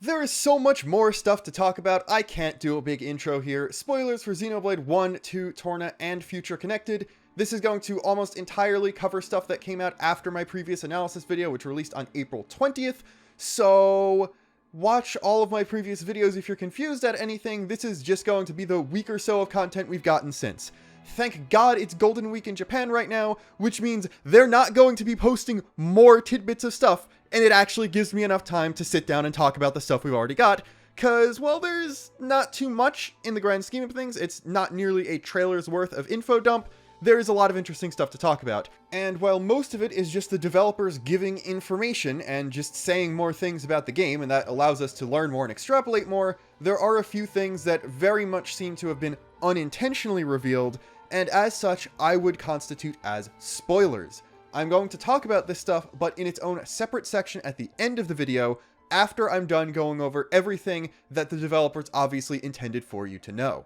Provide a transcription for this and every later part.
There is so much more stuff to talk about, I can't do a big intro here. Spoilers for Xenoblade 1, 2, Torna, and Future Connected. This is going to almost entirely cover stuff that came out after my previous analysis video, which released on April 20th. So watch all of my previous videos if you're confused at anything. This is just going to be the week or so of content we've gotten since. Thank God it's Golden Week in Japan right now, which means they're not going to be posting more tidbits of stuff, and it actually gives me enough time to sit down and talk about the stuff we've already got, because, well, there's not too much in the grand scheme of things. It's not nearly a trailer's worth of info dump. There is a lot of interesting stuff to talk about, and while most of it is just the developers giving information and just saying more things about the game, and that allows us to learn more and extrapolate more, there are a few things that very much seem to have been unintentionally revealed, and as such, I would constitute as spoilers. I'm going to talk about this stuff, but in its own separate section at the end of the video, after I'm done going over everything that the developers obviously intended for you to know.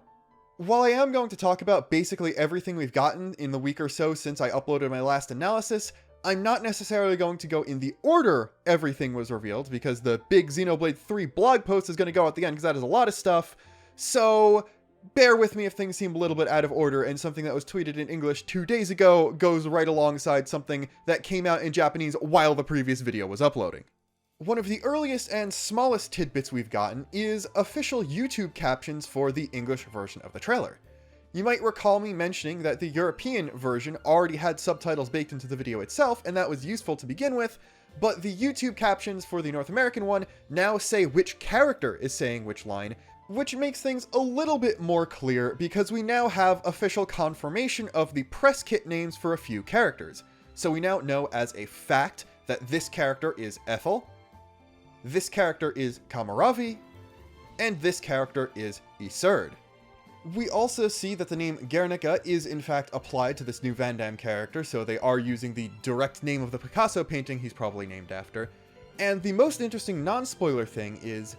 While I am going to talk about basically everything we've gotten in the week or so since I uploaded my last analysis, I'm not necessarily going to go in the order everything was revealed, because the big Xenoblade 3 blog post is going to go at the end, because that is a lot of stuff. So bear with me if things seem a little bit out of order, and something that was tweeted in English 2 days ago goes right alongside something that came out in Japanese while the previous video was uploading. One of the earliest and smallest tidbits we've gotten is official YouTube captions for the English version of the trailer. You might recall me mentioning that the European version already had subtitles baked into the video itself, and that was useful to begin with, but the YouTube captions for the North American one now say which character is saying which line, which makes things a little bit more clear because we now have official confirmation of the press kit names for a few characters. So we now know as a fact that this character is Ethel, this character is Kamaravi, and this character is Iserd. We also see that the name Guernica is in fact applied to this new Vandam character, so they are using the direct name of the Picasso painting he's probably named after. And the most interesting non-spoiler thing is,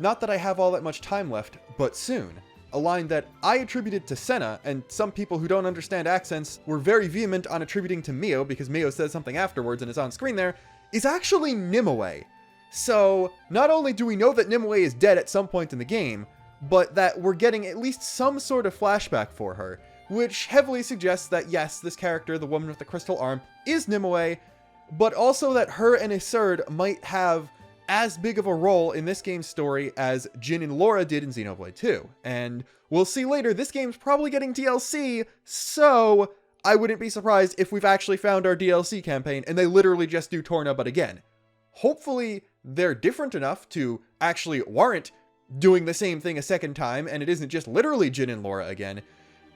not that I have all that much time left, but soon, a line that I attributed to Senna, and some people who don't understand accents were very vehement on attributing to Mio, because Mio says something afterwards and is on screen there, is actually Nimue. So, not only do we know that Nimue is dead at some point in the game, but that we're getting at least some sort of flashback for her, which heavily suggests that yes, this character, the woman with the crystal arm, is Nimue, but also that her and Iserd might have as big of a role in this game's story as Jin and Laura did in Xenoblade 2. And we'll see later, this game's probably getting DLC, so I wouldn't be surprised if we've actually found our DLC campaign and they literally just do Torna but again. Hopefully they're different enough to actually warrant doing the same thing a second time, and it isn't just literally Jin and Laura again.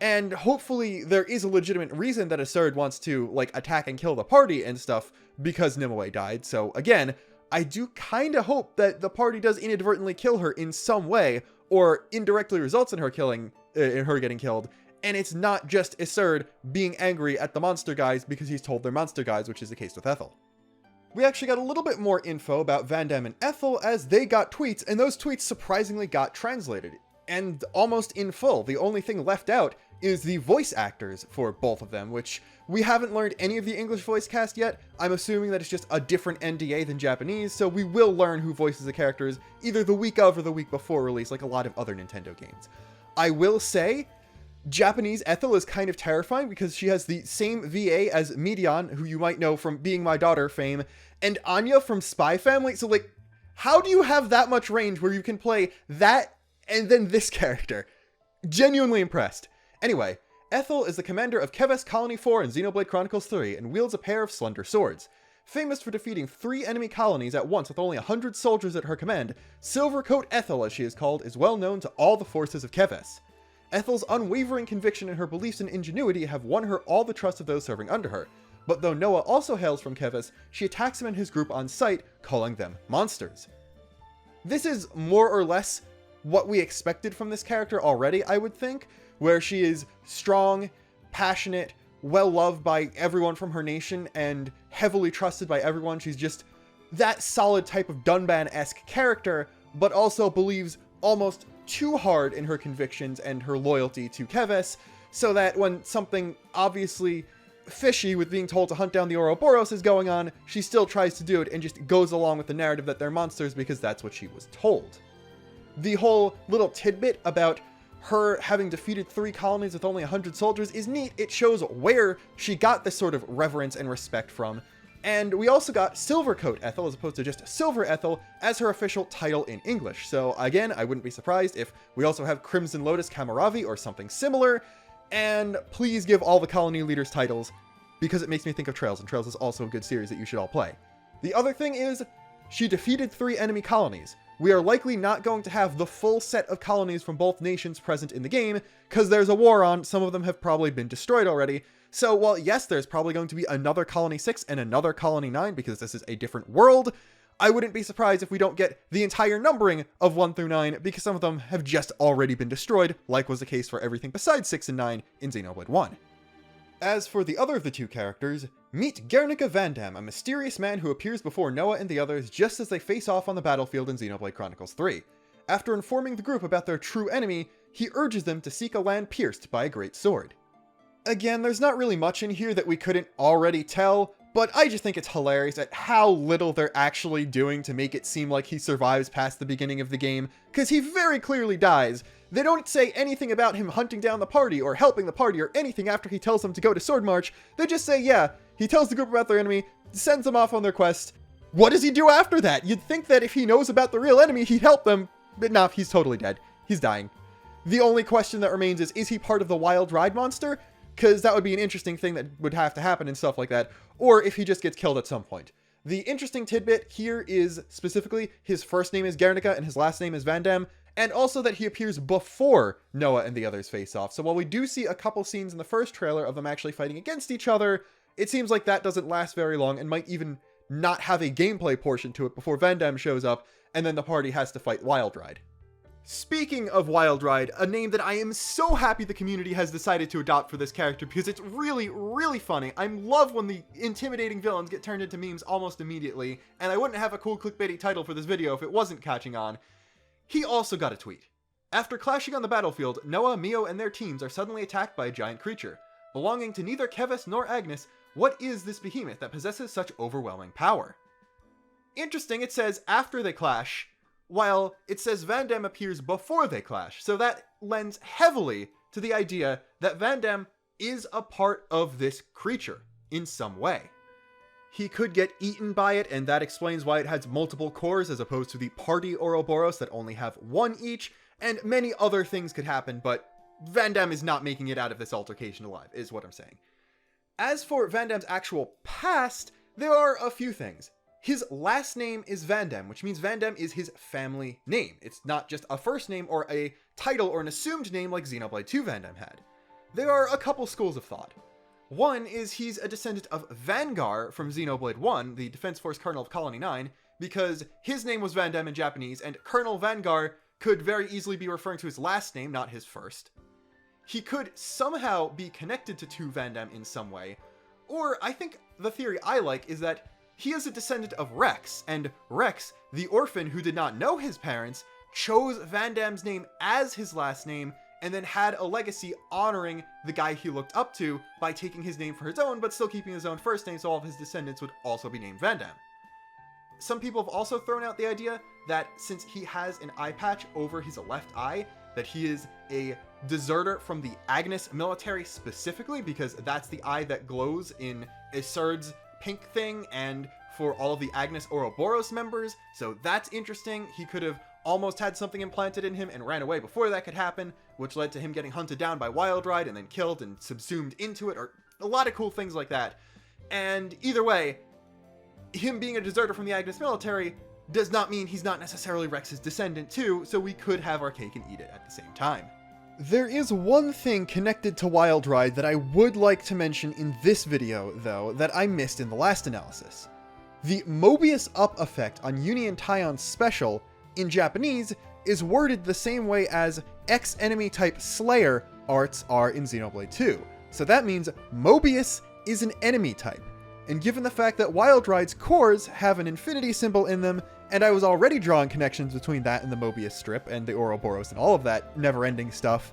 And hopefully there is a legitimate reason that Iserd wants to, like, attack and kill the party and stuff because Nimue died. So again, I do kind of hope that the party does inadvertently kill her in some way, or indirectly results in her getting killed, and it's not just Iserd being angry at the monster guys because he's told they're monster guys, which is the case with Ethel. We actually got a little bit more info about Vandam and Ethel as they got tweets, and those tweets surprisingly got translated, and almost in full. The only thing left out is the voice actors for both of them, which we haven't learned any of the English voice cast yet. I'm assuming that it's just a different NDA than Japanese, so we will learn who voices the characters either the week of or the week before release, like a lot of other Nintendo games. I will say, Japanese Ethel is kind of terrifying because she has the same VA as Midian, who you might know from Being My Daughter fame, and Anya from Spy Family. So, like, how do you have that much range where you can play that and then this character? Genuinely impressed. Anyway, Ethel is the commander of Keves Colony 4 in Xenoblade Chronicles 3 and wields a pair of slender swords. Famous for defeating 3 enemy colonies at once with only 100 soldiers at her command, Silvercoat Ethel, as she is called, is well known to all the forces of Keves. Ethel's unwavering conviction and her beliefs in ingenuity have won her all the trust of those serving under her. But though Noah also hails from Keves, she attacks him and his group on sight, calling them monsters. This is more or less what we expected from this character already, I would think, where she is strong, passionate, well-loved by everyone from her nation, and heavily trusted by everyone. She's just that solid type of Dunban-esque character, but also believes almost too hard in her convictions and her loyalty to Keves, so that when something obviously fishy with being told to hunt down the Oroboros is going on, she still tries to do it and just goes along with the narrative that they're monsters because that's what she was told. The whole little tidbit about her having defeated 3 colonies with only 100 soldiers is neat. It shows where she got this sort of reverence and respect from. And we also got Silvercoat Ethel, as opposed to just Silver Ethel, as her official title in English. So again, I wouldn't be surprised if we also have Crimson Lotus Kamaravi or something similar. And please give all the colony leaders titles, because it makes me think of Trails, and Trails is also a good series that you should all play. The other thing is, she defeated 3 enemy colonies. We are likely not going to have the full set of colonies from both nations present in the game, because there's a war on. Some of them have probably been destroyed already. So while yes, there's probably going to be another Colony 6 and another Colony 9, because this is a different world, I wouldn't be surprised if we don't get the entire numbering of 1 through 9, because some of them have just already been destroyed, like was the case for everything besides 6 and 9 in Xenoblade 1. As for the other of the 2 characters, meet Guernica Vandam, a mysterious man who appears before Noah and the others just as they face off on the battlefield in Xenoblade Chronicles 3. After informing the group about their true enemy, he urges them to seek a land pierced by a great sword. Again, there's not really much in here that we couldn't already tell, but I just think it's hilarious at how little they're actually doing to make it seem like he survives past the beginning of the game, because he very clearly dies. They don't say anything about him hunting down the party or helping the party or anything after he tells them to go to Sword March. They just say, yeah, he tells the group about their enemy, sends them off on their quest. What does he do after that? You'd think that if he knows about the real enemy, he'd help them, but no, he's totally dead. He's dying. The only question that remains is he part of the Wild Ride monster? Because that would be an interesting thing that would have to happen and stuff like that, or if he just gets killed at some point. The interesting tidbit here is specifically his first name is Guernica and his last name is Vandam, and also that he appears before Noah and the others face off. So while we do see a couple scenes in the first trailer of them actually fighting against each other, it seems like that doesn't last very long and might even not have a gameplay portion to it before Vandam shows up and then the party has to fight Wild Ride. Speaking of Wild Ride, a name that I am so happy the community has decided to adopt for this character because it's really, really funny. I love when the intimidating villains get turned into memes almost immediately, and I wouldn't have a cool clickbaity title for this video if it wasn't catching on. He also got a tweet. After clashing on the battlefield, Noah, Mio, and their teams are suddenly attacked by a giant creature. Belonging to neither Keves nor Agnes, what is this behemoth that possesses such overwhelming power? Interesting, it says after they clash, while it says Vandam appears before they clash, so that lends heavily to the idea that Vandam is a part of this creature in some way. He could get eaten by it, and that explains why it has multiple cores as opposed to the party Oroboros that only have 1 each, and many other things could happen, but Vandam is not making it out of this altercation alive, is what I'm saying. As for Vandam's actual past, there are a few things. His last name is Vandam, which means Vandam is his family name. It's not just a first name or a title or an assumed name like Xenoblade 2 Vandam had. There are a couple schools of thought. One is he's a descendant of Vanguard from Xenoblade 1, the Defense Force Colonel of Colony 9, because his name was Vandam in Japanese, and Colonel Vanguard could very easily be referring to his last name, not his first. He could somehow be connected to 2 Vandam in some way, or I think the theory I like is that he is a descendant of Rex, and Rex, the orphan who did not know his parents, chose Vandam's name as his last name, and then had a legacy honoring the guy he looked up to by taking his name for his own, but still keeping his own first name, so all of his descendants would also be named Vandam. Some people have also thrown out the idea that since he has an eye patch over his left eye, that he is a deserter from the Agnes military specifically, because that's the eye that glows in Isurd's pink thing, and for all of the Agnes Oroboros members, so that's interesting. He could have almost had something implanted in him and ran away before that could happen, which led to him getting hunted down by Wild Ride and then killed and subsumed into it, or a lot of cool things like that. And either way, him being a deserter from the Agnes military does not mean he's not necessarily Rex's descendant too, so we could have our cake and eat it at the same time. There is one thing connected to Wild Ride that I would like to mention in this video, though, that I missed in the last analysis. The Mobius up effect on Union Tion's special, in Japanese, is worded the same way as X-enemy type Slayer arts are in Xenoblade 2. So that means Mobius is an enemy type. And given the fact that Wild Ride's cores have an infinity symbol in them, and I was already drawing connections between that and the Mobius strip and the Oroboros and all of that never-ending stuff,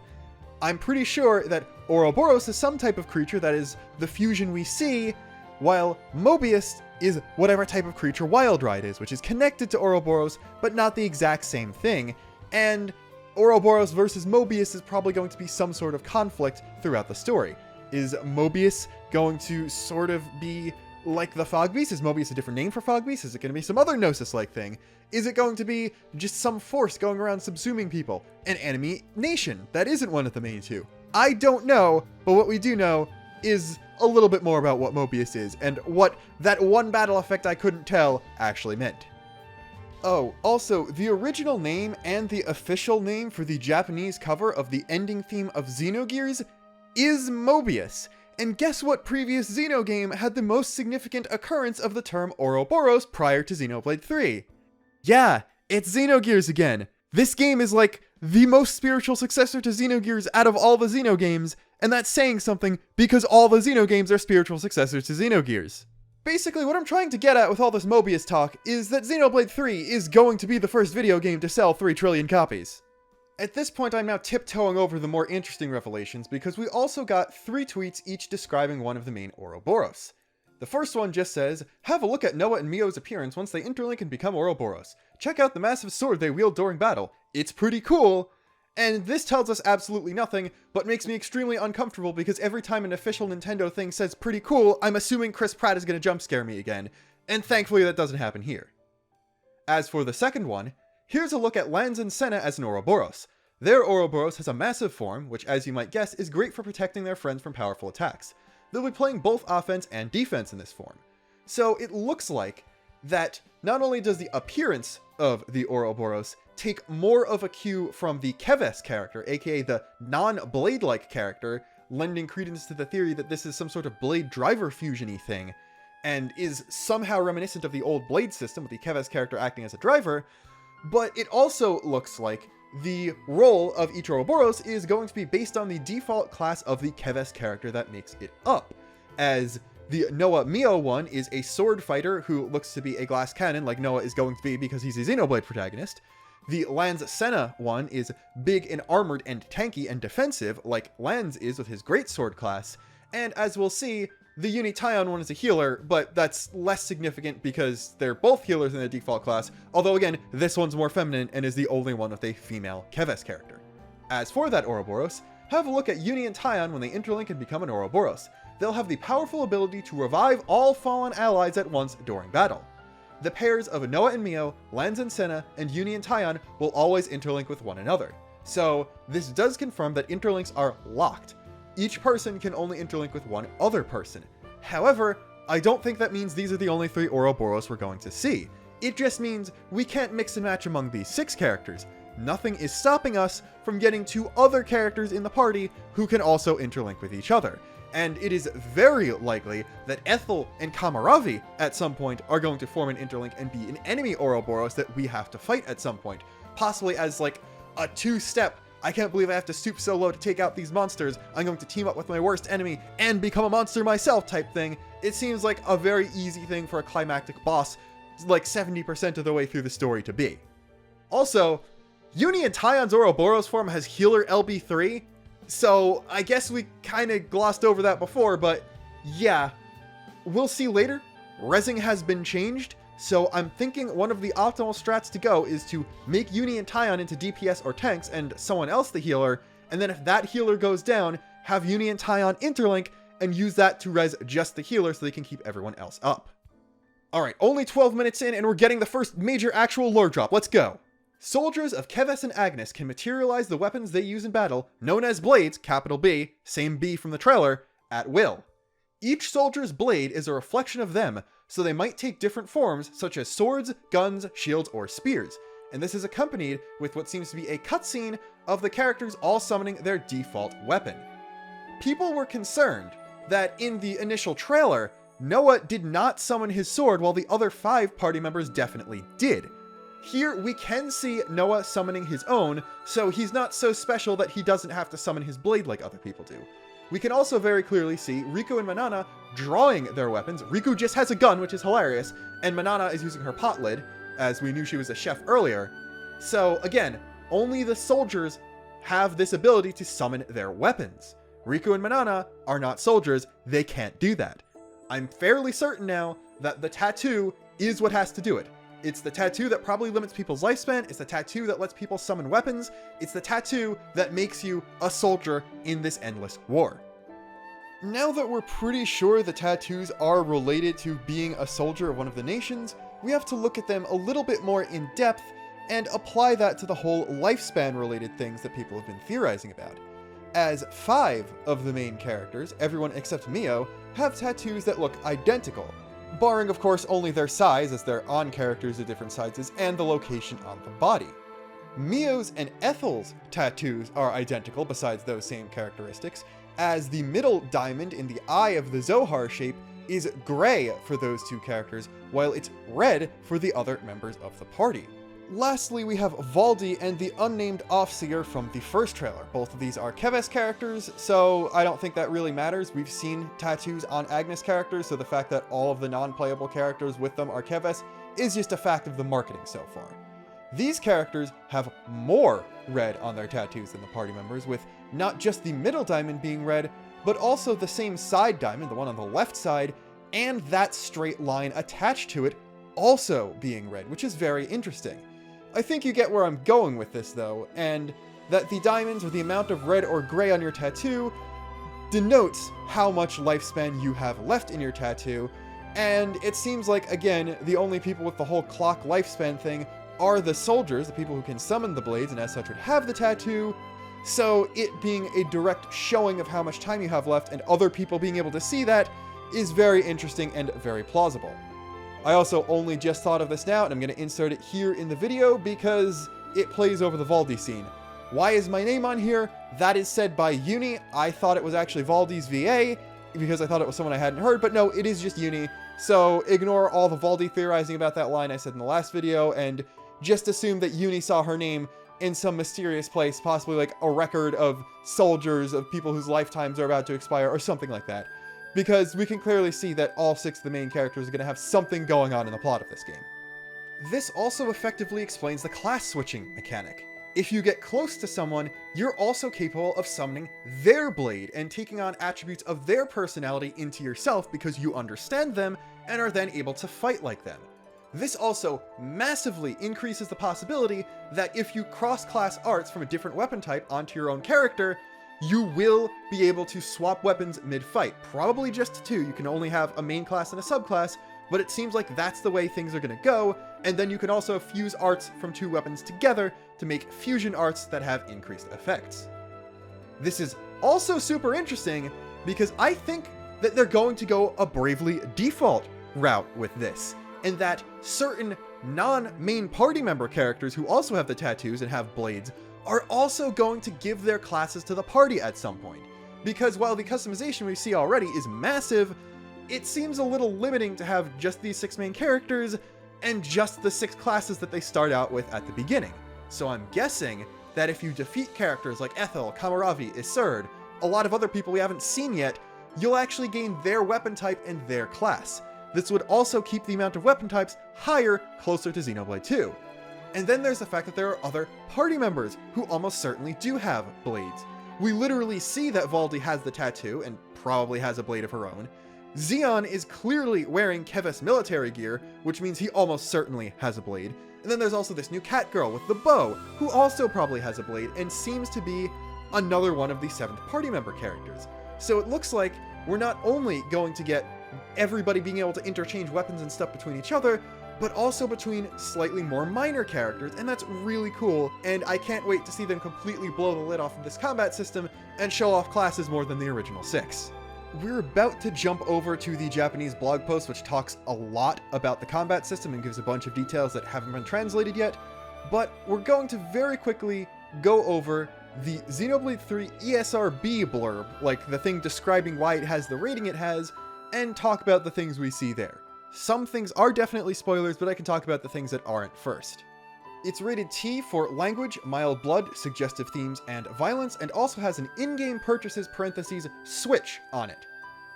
I'm pretty sure that Oroboros is some type of creature that is the fusion we see, while Mobius is whatever type of creature Wild Ride is, which is connected to Oroboros, but not the exact same thing, and Oroboros versus Mobius is probably going to be some sort of conflict throughout the story. Is Mobius going to sort of be like the Fog Beast? Is Mobius a different name for Fog Beast? Is it going to be some other Gnosis-like thing? Is it going to be just some force going around subsuming people? An enemy nation that isn't one of the main two? I don't know, but what we do know is a little bit more about what Mobius is, and what that one battle effect I couldn't tell actually meant. Oh, also, the original name and the official name for the Japanese cover of the ending theme of Xenogears is Mobius. And guess what previous Xeno game had the most significant occurrence of the term Oroboros prior to Xenoblade 3? Yeah, it's Xenogears again. This game is like the most spiritual successor to Xenogears out of all the Xeno games, and that's saying something because all the Xeno games are spiritual successors to Xenogears. Basically, what I'm trying to get at with all this Mobius talk is that Xenoblade 3 is going to be the first video game to sell 3 trillion copies. At this point, I'm now tiptoeing over the more interesting revelations because we also got 3 tweets each describing one of the main Oroboros. The first one just says, have a look at Noah and Mio's appearance once they interlink and become Oroboros. Check out the massive sword they wield during battle. It's pretty cool. And this tells us absolutely nothing, but makes me extremely uncomfortable because every time an official Nintendo thing says pretty cool, I'm assuming Chris Pratt is going to jump scare me again. And thankfully that doesn't happen here. As for the second one, here's a look at Lanz and Senna as an Oroboros. Their Oroboros has a massive form, which as you might guess is great for protecting their friends from powerful attacks. They'll be playing both offense and defense in this form. So it looks like that not only does the appearance of the Oroboros take more of a cue from the Keves character, aka the non-Blade-like character, lending credence to the theory that this is some sort of Blade driver fusion-y thing, and is somehow reminiscent of the old Blade system with the Keves character acting as a driver, but it also looks like the role of each Oroboros is going to be based on the default class of the Keves character that makes it up, as the Noah Mio one is a sword fighter who looks to be a glass cannon like Noah is going to be because he's a Xenoblade protagonist. The Lanz Senna one is big and armored and tanky and defensive like Lanz is with his greatsword class, and as we'll see, the Unitaion one is a healer, but that's less significant because they're both healers in the default class, although again, this one's more feminine and is the only one with a female Keves character. As for that Oroboros, have a look at Uni and Taion when they interlink and become an Oroboros. They'll have the powerful ability to revive all fallen allies at once during battle. The pairs of Noah and Mio, Lanz and Senna, and Uni and Taion will always interlink with one another. So this does confirm that interlinks are locked. Each person can only interlink with one other person. However, I don't think that means these are the only 3 Oroboros we're going to see. It just means we can't mix and match among these 6 characters. Nothing is stopping us from getting 2 other characters in the party who can also interlink with each other. And it is very likely that Ethel and Kamaravi at some point are going to form an interlink and be an enemy Oroboros that we have to fight at some point. Possibly as like a 2-step, I can't believe I have to stoop so low to take out these monsters, I'm going to team up with my worst enemy and become a monster myself type thing. It seems like a very easy thing for a climactic boss, like 70% of the way through the story to be. Also, Uni and Taion's Ouroboros form has healer LB3, so I guess we kind of glossed over that before, but yeah, we'll see later. Rezzing has been changed, so I'm thinking one of the optimal strats to go is to make Uni and Taion into DPS or tanks and someone else the healer, and then if that healer goes down, have Uni and Taion interlink and use that to res just the healer so they can keep everyone else up. Alright, only 12 minutes in and we're getting the first major actual lore drop, let's go! Soldiers of Keves and Agnes can materialize the weapons they use in battle, known as blades, capital B, same B from the trailer, at will. Each soldier's blade is a reflection of them, so they might take different forms such as swords, guns, shields, or spears, and this is accompanied with what seems to be a cutscene of the characters all summoning their default weapon. People were concerned that in the initial trailer, Noah did not summon his sword while the other 5 party members definitely did. Here we can see Noah summoning his own, so he's not so special that he doesn't have to summon his blade like other people do. We can also very clearly see Riku and Manana drawing their weapons. Riku just has a gun, which is hilarious, and Manana is using her pot lid, as we knew she was a chef earlier. So again, only the soldiers have this ability to summon their weapons. Riku and Manana are not soldiers, they can't do that. I'm fairly certain now that the tattoo is what has to do it. It's the tattoo that probably limits people's lifespan, it's the tattoo that lets people summon weapons, it's the tattoo that makes you a soldier in this endless war. Now that we're pretty sure the tattoos are related to being a soldier of one of the nations, we have to look at them a little bit more in depth and apply that to the whole lifespan related things that people have been theorizing about. As 5 of the main characters, everyone except Mio, have tattoos that look identical, barring of course only their size, as their on characters are different sizes, and the location on the body. Mio's and Ethel's tattoos are identical besides those same characteristics, as the middle diamond in the eye of the Zohar shape is gray for those two characters, while it's red for the other members of the party. Lastly, we have Valdi and the unnamed Offseer from the first trailer. Both of these are Keves characters, so I don't think that really matters. We've seen tattoos on Agnes characters, so the fact that all of the non-playable characters with them are Keves is just a fact of the marketing so far. These characters have more red on their tattoos than the party members, with not just the middle diamond being red, but also the same side diamond, the one on the left side, and that straight line attached to it also being red, which is very interesting. I think you get where I'm going with this though, and that the diamonds or the amount of red or gray on your tattoo denotes how much lifespan you have left in your tattoo, and it seems like, again, the only people with the whole clock lifespan thing are the soldiers, the people who can summon the blades and as such would have the tattoo, so it being a direct showing of how much time you have left and other people being able to see that is very interesting and very plausible. I also only just thought of this now, and I'm going to insert it here in the video because it plays over the Valdi scene. Why is my name on here? That is said by Uni. I thought it was actually Valdi's VA, because I thought it was someone I hadn't heard, but no, it is just Uni. So ignore all the Valdi theorizing about that line I said in the last video, and just assume that Uni saw her name in some mysterious place, possibly like a record of soldiers, of people whose lifetimes are about to expire, or something like that. Because we can clearly see that all 6 of the main characters are going to have something going on in the plot of this game. This also effectively explains the class switching mechanic. If you get close to someone, you're also capable of summoning their blade and taking on attributes of their personality into yourself because you understand them and are then able to fight like them. This also massively increases the possibility that if you cross-class arts from a different weapon type onto your own character, you will be able to swap weapons mid-fight. Probably just 2, you can only have a main class and a subclass, but it seems like that's the way things are going to go, and then you can also fuse arts from 2 weapons together to make fusion arts that have increased effects. This is also super interesting because I think that they're going to go a Bravely Default route with this, and that certain non-main party member characters who also have the tattoos and have blades are also going to give their classes to the party at some point. Because while the customization we see already is massive, it seems a little limiting to have just these 6 main characters and just the 6 classes that they start out with at the beginning. So I'm guessing that if you defeat characters like Ethel, Kamaravi, Iserd, a lot of other people we haven't seen yet, you'll actually gain their weapon type and their class. This would also keep the amount of weapon types higher, closer to Xenoblade 2. And then there's the fact that there are other party members who almost certainly do have blades. We literally see that Valdi has the tattoo and probably has a blade of her own. Xeon is clearly wearing Keves military gear, which means he almost certainly has a blade. And then there's also this new cat girl with the bow, who also probably has a blade and seems to be another one of the 7th party member characters. So it looks like we're not only going to get everybody being able to interchange weapons and stuff between each other, but also between slightly more minor characters, and that's really cool, and I can't wait to see them completely blow the lid off of this combat system and show off classes more than the original 6. We're about to jump over to the Japanese blog post, which talks a lot about the combat system and gives a bunch of details that haven't been translated yet, but we're going to very quickly go over the Xenoblade 3 ESRB blurb, like the thing describing why it has the rating it has, and talk about the things we see there. Some things are definitely spoilers, but I can talk about the things that aren't first. It's rated T for language, mild blood, suggestive themes, and violence, and also has an in-game purchases (switch) on it.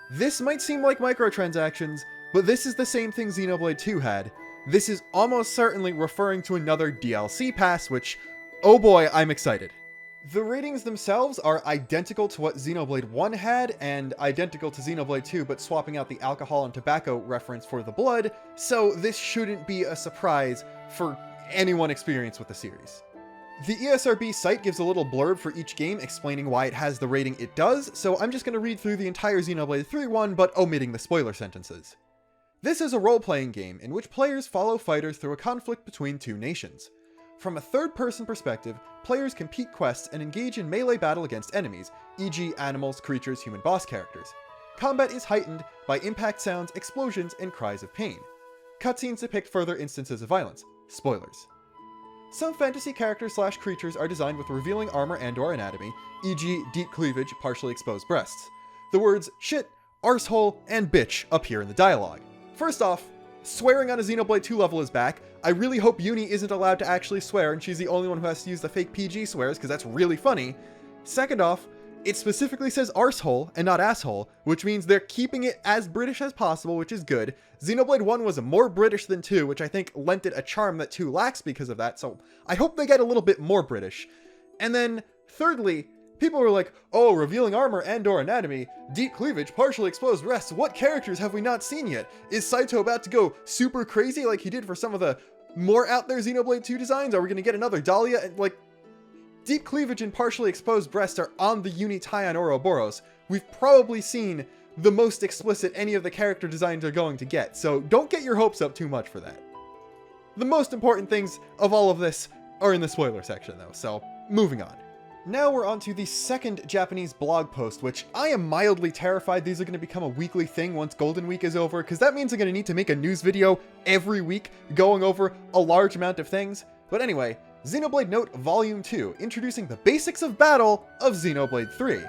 This might seem like microtransactions, but this is the same thing Xenoblade 2 had. This is almost certainly referring to another DLC pass, which, oh boy, I'm excited. The ratings themselves are identical to what Xenoblade 1 had, and identical to Xenoblade 2, but swapping out the alcohol and tobacco reference for the blood, so this shouldn't be a surprise for anyone experienced with the series. The ESRB site gives a little blurb for each game explaining why it has the rating it does, so I'm just going to read through the entire Xenoblade 3 one, but omitting the spoiler sentences. This is a role-playing game in which players follow fighters through a conflict between two nations. From a third-person perspective, players complete quests and engage in melee battle against enemies, e.g. animals, creatures, human boss characters. Combat is heightened by impact sounds, explosions, and cries of pain. Cutscenes depict further instances of violence. Spoilers. Some fantasy characters/creatures are designed with revealing armor and/or anatomy, e.g. deep cleavage, partially exposed breasts. The words shit, arsehole, and bitch appear in the dialogue. First off, swearing on a Xenoblade 2 level is back. I really hope Uni isn't allowed to actually swear and she's the only one who has to use the fake PG swears, because that's really funny. Second off, it specifically says arsehole and not asshole, which means they're keeping it as British as possible, which is good. Xenoblade 1 was more British than 2, which I think lent it a charm that 2 lacks because of that, so I hope they get a little bit more British. And then, thirdly, people were like, oh, revealing armor and/or anatomy, deep cleavage, partially exposed breasts, what characters have we not seen yet? Is Saito about to go super crazy like he did for some of the more out there Xenoblade 2 designs? Are we going to get another Dahlia? Like, deep cleavage and partially exposed breasts are on the Uni tie-on Oroboros. We've probably seen the most explicit any of the character designs are going to get, so don't get your hopes up too much for that. The most important things of all of this are in the spoiler section though, so moving on. Now we're on to the second Japanese blog post, which I am mildly terrified these are going to become a weekly thing once Golden Week is over, because that means I'm going to need to make a news video every week going over a large amount of things. But anyway, Xenoblade Note Volume 2, introducing the basics of battle of Xenoblade 3.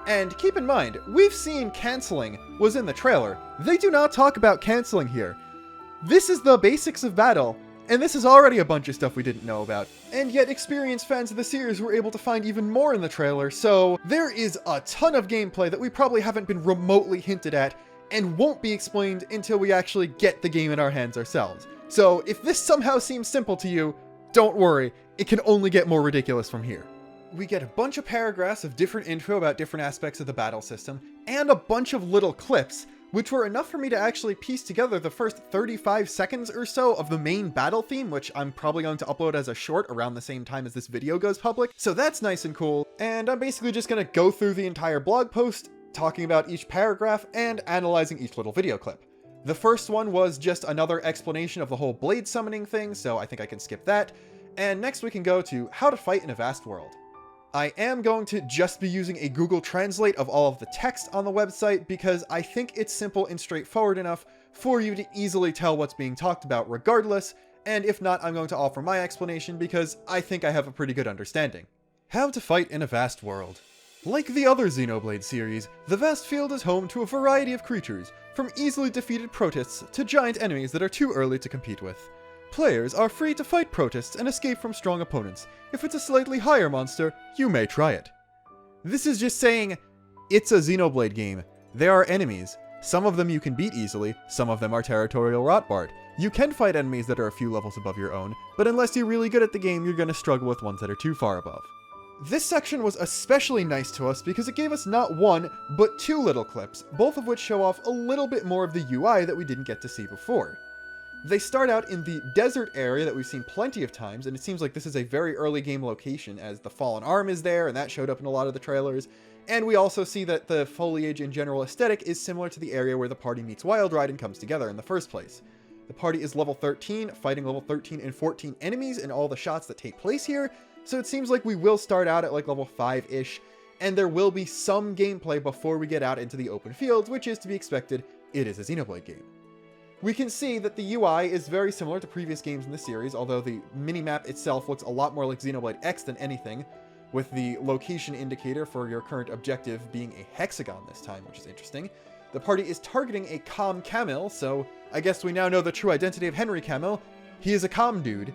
And keep in mind, we've seen canceling was in the trailer. They do not talk about canceling here. This is the basics of battle, and this is already a bunch of stuff we didn't know about. And yet experienced fans of the series were able to find even more in the trailer, so there is a ton of gameplay that we probably haven't been remotely hinted at, and won't be explained until we actually get the game in our hands ourselves. So if this somehow seems simple to you, don't worry, it can only get more ridiculous from here. We get a bunch of paragraphs of different info about different aspects of the battle system, and a bunch of little clips, which were enough for me to actually piece together the first 35 seconds or so of the main battle theme, which I'm probably going to upload as a short around the same time as this video goes public, so that's nice and cool. And I'm basically just going to go through the entire blog post, talking about each paragraph, and analyzing each little video clip. The first one was just another explanation of the whole blade summoning thing, so I think I can skip that. And next we can go to how to fight in a vast world. I am going to just be using a Google Translate of all of the text on the website because I think it's simple and straightforward enough for you to easily tell what's being talked about regardless, and if not, I'm going to offer my explanation because I think I have a pretty good understanding. How to fight in a vast world. Like the other Xenoblade series, the vast field is home to a variety of creatures, from easily defeated protists to giant enemies that are too early to compete with. Players are free to fight protists and escape from strong opponents. If it's a slightly higher monster, you may try it. This is just saying, it's a Xenoblade game. There are enemies. Some of them you can beat easily, some of them are territorial rotbard. You can fight enemies that are a few levels above your own, but unless you're really good at the game, you're going to struggle with ones that are too far above. This section was especially nice to us because it gave us not one, but two little clips, both of which show off a little bit more of the UI that we didn't get to see before. They start out in the desert area that we've seen plenty of times, and it seems like this is a very early game location as the fallen arm is there, and that showed up in a lot of the trailers. And we also see that the foliage and general aesthetic is similar to the area where the party meets Wild Ride and comes together in the first place. The party is level 13, fighting level 13 and 14 enemies in all the shots that take place here, so it seems like we will start out at like level 5-ish, and there will be some gameplay before we get out into the open fields, which is to be expected. It is a Xenoblade game. We can see that the UI is very similar to previous games in the series, although the minimap itself looks a lot more like Xenoblade X than anything, with the location indicator for your current objective being a hexagon this time, which is interesting. The party is targeting a calm Camille, so I guess we now know the true identity of Henry Camille. He is a calm dude.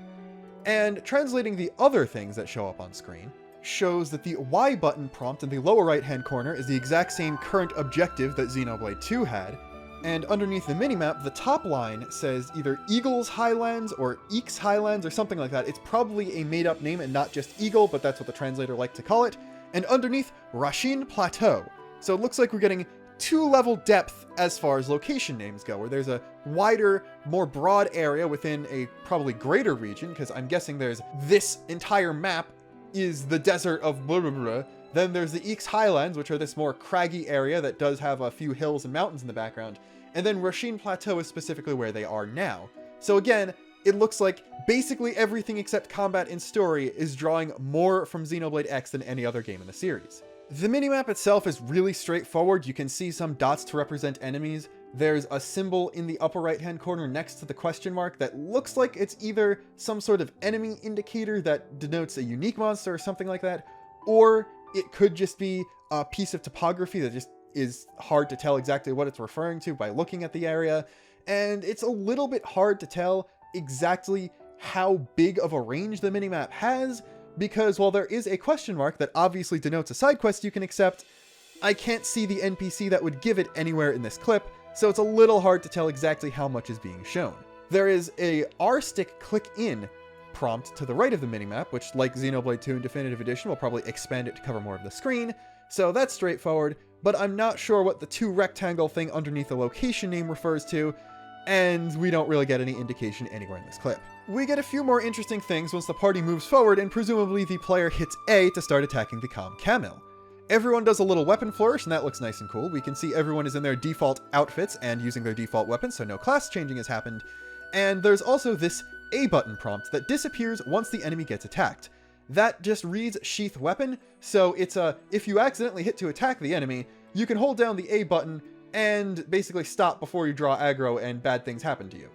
And translating the other things that show up on screen shows that the Y button prompt in the lower right hand corner is the exact same current objective that Xenoblade 2 had, And underneath the minimap, the top line says either Eagle's Highlands or Eek's Highlands or something like that. It's probably a made-up name and not just Eagle, but that's what the translator liked to call it. And underneath, Rashin Plateau. So it looks like we're getting 2-level depth as far as location names go, where there's a wider, more broad area within a probably greater region, because I'm guessing there's this entire map is the desert of blah blah blah. Then there's the Eek's Highlands, which are this more craggy area that does have a few hills and mountains in the background. And then Rashin Plateau is specifically where they are now. So again, it looks like basically everything except combat and story is drawing more from Xenoblade X than any other game in the series. The minimap itself is really straightforward. You can see some dots to represent enemies. There's a symbol in the upper right hand corner next to the question mark that looks like it's either some sort of enemy indicator that denotes a unique monster or something like that, or it could just be a piece of topography that just is hard to tell exactly what it's referring to by looking at the area. And it's a little bit hard to tell exactly how big of a range the minimap has, because while there is a question mark that obviously denotes a side quest you can accept, I can't see the NPC that would give it anywhere in this clip, so it's a little hard to tell exactly how much is being shown. There is a R-stick click in prompt to the right of the minimap, which, like Xenoblade 2 in Definitive Edition, will probably expand it to cover more of the screen, so that's straightforward, but I'm not sure what the 2 rectangle thing underneath the location name refers to, and we don't really get any indication anywhere in this clip. We get a few more interesting things once the party moves forward, and presumably the player hits A to start attacking the Calm Camel. Everyone does a little weapon flourish, and that looks nice and cool. We can see everyone is in their default outfits and using their default weapons, so no class changing has happened. And there's also this A button prompt that disappears once the enemy gets attacked. That just reads Sheath Weapon, so it's if you accidentally hit to attack the enemy, you can hold down the A button and basically stop before you draw aggro and bad things happen to you.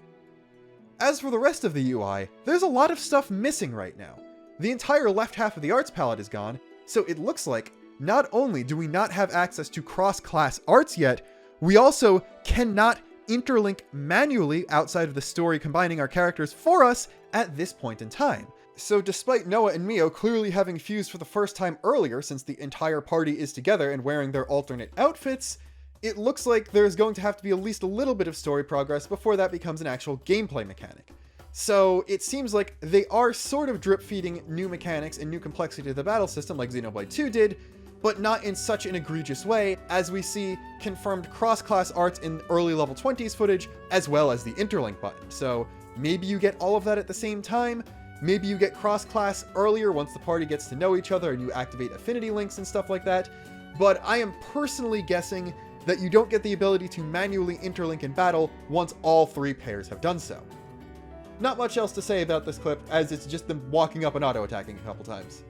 As for the rest of the UI, there's a lot of stuff missing right now. The entire left half of the arts palette is gone, so it looks like not only do we not have access to cross-class arts yet, we also cannot interlink manually outside of the story combining our characters for us at this point in time. So despite Noah and Mio clearly having fused for the first time earlier, since the entire party is together and wearing their alternate outfits, it looks like there's going to have to be at least a little bit of story progress before that becomes an actual gameplay mechanic. So it seems like they are sort of drip-feeding new mechanics and new complexity to the battle system like Xenoblade 2 did, but not in such an egregious way, as we see confirmed cross-class arts in early level 20s footage, as well as the interlink button. So maybe you get all of that at the same time, maybe you get cross-class earlier once the party gets to know each other and you activate affinity links and stuff like that, but I am personally guessing that you don't get the ability to manually interlink in battle once all 3 pairs have done so. Not much else to say about this clip, as it's just them walking up and auto-attacking a couple times.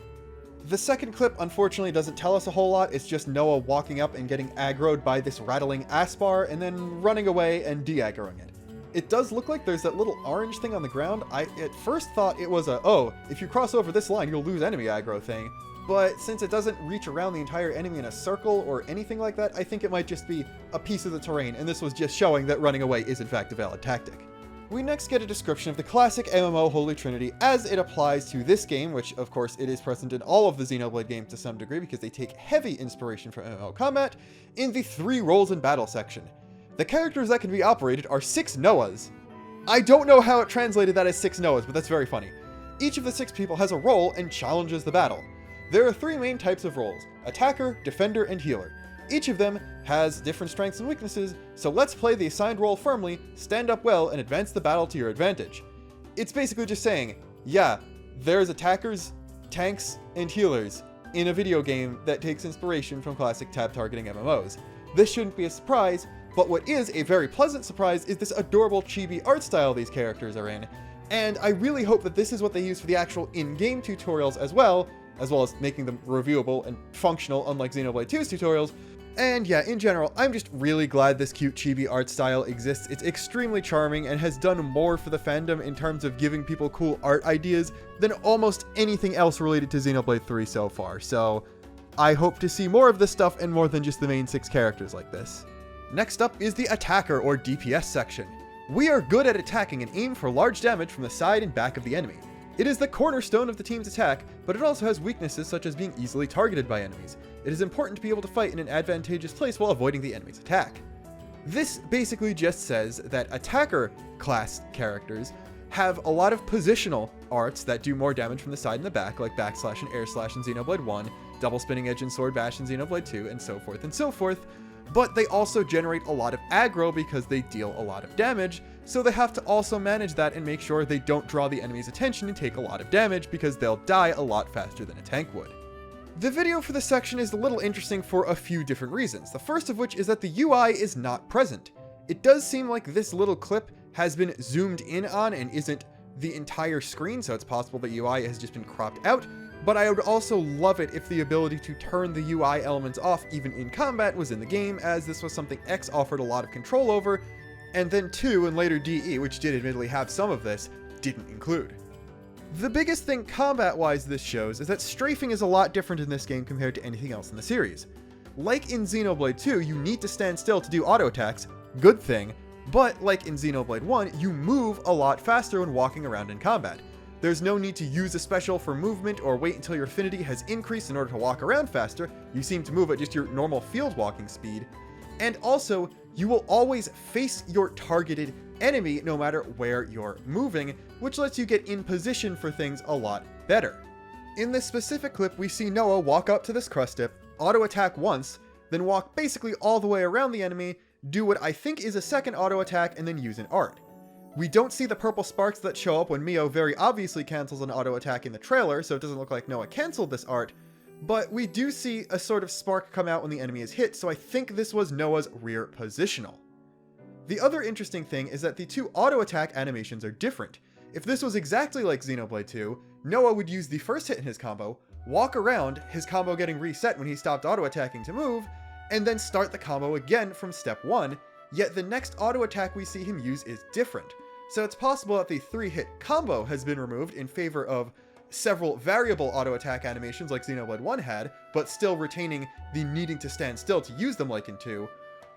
The second clip unfortunately doesn't tell us a whole lot, it's just Noah walking up and getting aggroed by this rattling Aspar and then running away and de-aggroing it. It does look like there's that little orange thing on the ground. I at first thought it was oh, if you cross over this line you'll lose enemy aggro thing, but since it doesn't reach around the entire enemy in a circle or anything like that, I think it might just be a piece of the terrain, and this was just showing that running away is in fact a valid tactic. We next get a description of the classic MMO Holy Trinity as it applies to this game, which of course it is present in all of the Xenoblade games to some degree because they take heavy inspiration from MMO combat, in the 3 roles in battle section. The characters that can be operated are 6 Noahs. I don't know how it translated that as 6 Noahs, but that's very funny. Each of the 6 people has a role and challenges the battle. There are 3 main types of roles: attacker, defender, and healer. Each of them has different strengths and weaknesses, so let's play the assigned role firmly, stand up well, and advance the battle to your advantage. It's basically just saying, yeah, there's attackers, tanks, and healers in a video game that takes inspiration from classic tab targeting MMOs. This shouldn't be a surprise, but what is a very pleasant surprise is this adorable chibi art style these characters are in, and I really hope that this is what they use for the actual in-game tutorials as well as making them reviewable and functional unlike Xenoblade 2's tutorials. And yeah, in general, I'm just really glad this cute chibi art style exists. It's extremely charming and has done more for the fandom in terms of giving people cool art ideas than almost anything else related to Xenoblade 3 so far, so I hope to see more of this stuff and more than just the main 6 characters like this. Next up is the attacker or DPS section. We are good at attacking and aim for large damage from the side and back of the enemy. It is the cornerstone of the team's attack, but it also has weaknesses such as being easily targeted by enemies. It is important to be able to fight in an advantageous place while avoiding the enemy's attack. This basically just says that attacker class characters have a lot of positional arts that do more damage from the side and the back, like backslash and air slash in Xenoblade 1, double spinning edge and sword bash in Xenoblade 2, and so forth and so forth. But they also generate a lot of aggro because they deal a lot of damage, so they have to also manage that and make sure they don't draw the enemy's attention and take a lot of damage because they'll die a lot faster than a tank would. The video for this section is a little interesting for a few different reasons, the first of which is that the UI is not present. It does seem like this little clip has been zoomed in on and isn't the entire screen, so it's possible the UI has just been cropped out, but I would also love it if the ability to turn the UI elements off even in combat was in the game, as this was something X offered a lot of control over, and then 2 and later DE, which did admittedly have some of this, didn't include. The biggest thing combat-wise this shows is that strafing is a lot different in this game compared to anything else in the series. Like in Xenoblade 2, you need to stand still to do auto attacks, good thing, but like in Xenoblade 1, you move a lot faster when walking around in combat. There's no need to use a special for movement or wait until your affinity has increased in order to walk around faster. You seem to move at just your normal field walking speed. And also, you will always face your targeted enemy no matter where you're moving, which lets you get in position for things a lot better. In this specific clip, we see Noah walk up to this crust dip, auto attack once, then walk basically all the way around the enemy, do what I think is a second auto attack, and then use an art. We don't see the purple sparks that show up when Mio very obviously cancels an auto attack in the trailer, so it doesn't look like Noah canceled this art, but we do see a sort of spark come out when the enemy is hit, so I think this was Noah's rear positional. The other interesting thing is that the two auto attack animations are different. If this was exactly like Xenoblade 2, Noah would use the first hit in his combo, walk around, his combo getting reset when he stopped auto attacking to move, and then start the combo again from step 1, yet the next auto attack we see him use is different. So it's possible that the 3-hit combo has been removed in favor of several variable auto attack animations like Xenoblade 1 had, but still retaining the needing to stand still to use them like in 2,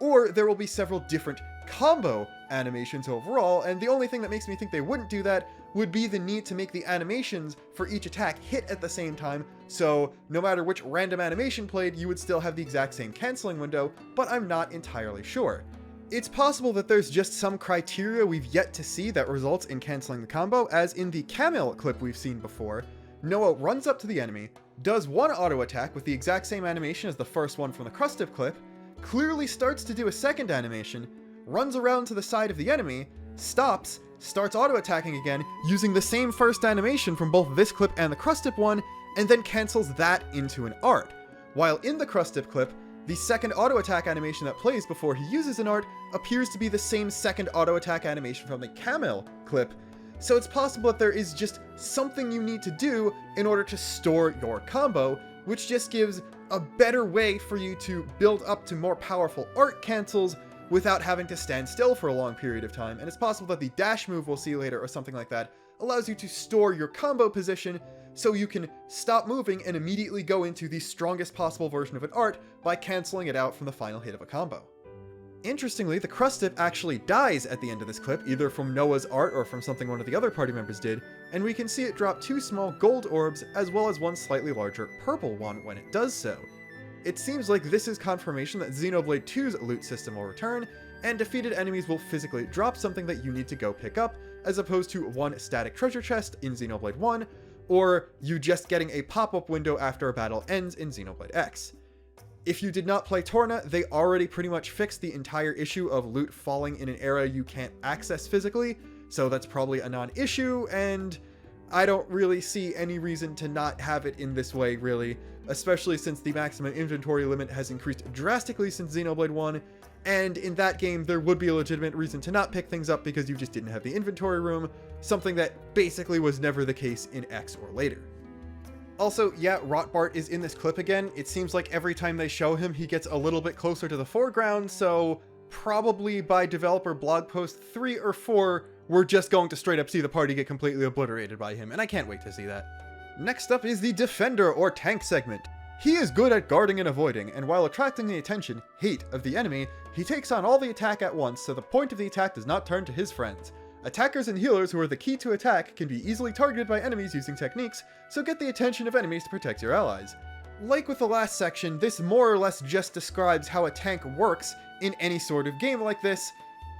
or there will be several different combo animations overall, and the only thing that makes me think they wouldn't do that would be the need to make the animations for each attack hit at the same time, so no matter which random animation played, you would still have the exact same canceling window, but I'm not entirely sure. It's possible that there's just some criteria we've yet to see that results in canceling the combo, as in the Camel clip we've seen before, Noah runs up to the enemy, does one auto attack with the exact same animation as the first one from the Crustive clip, clearly starts to do a second animation, runs around to the side of the enemy, stops, starts auto attacking again using the same first animation from both this clip and the Crustive one, and then cancels that into an art. While in the Crustive clip, the second auto attack animation that plays before he uses an art appears to be the same second auto attack animation from the Camel clip, so it's possible that there is just something you need to do in order to store your combo, which just gives a better way for you to build up to more powerful art cancels without having to stand still for a long period of time, and it's possible that the dash move we'll see later or something like that allows you to store your combo position so you can stop moving and immediately go into the strongest possible version of an art by canceling it out from the final hit of a combo. Interestingly, the Crustip actually dies at the end of this clip, either from Noah's art or from something one of the other party members did, and we can see it drop 2 small gold orbs as well as one slightly larger purple one when it does so. It seems like this is confirmation that Xenoblade 2's loot system will return, and defeated enemies will physically drop something that you need to go pick up, as opposed to one static treasure chest in Xenoblade 1, or you just getting a pop-up window after a battle ends in Xenoblade X. If you did not play Torna, they already pretty much fixed the entire issue of loot falling in an area you can't access physically, so that's probably a non-issue, and I don't really see any reason to not have it in this way, really, especially since the maximum inventory limit has increased drastically since Xenoblade 1, and in that game there would be a legitimate reason to not pick things up because you just didn't have the inventory room, something that basically was never the case in X or later. Also, yeah, Rotbart is in this clip again. It seems like every time they show him, he gets a little bit closer to the foreground, so probably by developer blog post 3 or 4, we're just going to straight up see the party get completely obliterated by him, and I can't wait to see that. Next up is the Defender or Tank segment. He is good at guarding and avoiding, and while attracting the attention, hate, of the enemy, he takes on all the attack at once, so the point of the attack does not turn to his friends. Attackers and healers who are the key to attack can be easily targeted by enemies using techniques, so get the attention of enemies to protect your allies. Like with the last section, this more or less just describes how a tank works in any sort of game like this.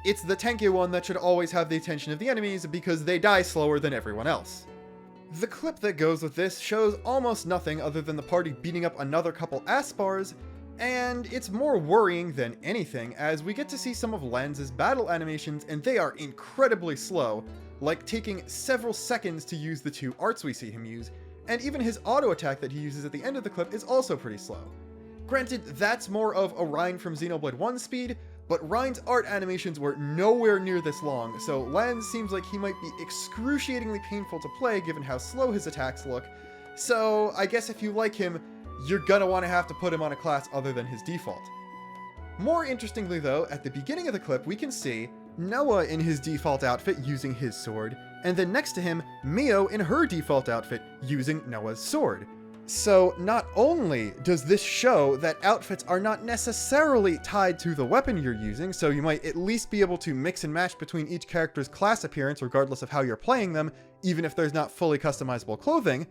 It's the tanky one that should always have the attention of the enemies because they die slower than everyone else. The clip that goes with this shows almost nothing other than the party beating up another couple Aspars, and it's more worrying than anything as we get to see some of Lanz's battle animations and they are incredibly slow, like taking several seconds to use the 2 arts we see him use, and even his auto attack that he uses at the end of the clip is also pretty slow. Granted, that's more of a Rein from Xenoblade 1 speed, but Rein's art animations were nowhere near this long, so Lanz seems like he might be excruciatingly painful to play given how slow his attacks look, so I guess if you like him, you're gonna want to have to put him on a class other than his default. More interestingly though, at the beginning of the clip we can see Noah in his default outfit using his sword, and then next to him, Mio in her default outfit using Noah's sword. So not only does this show that outfits are not necessarily tied to the weapon you're using, so you might at least be able to mix and match between each character's class appearance regardless of how you're playing them, even if there's not fully customizable clothing,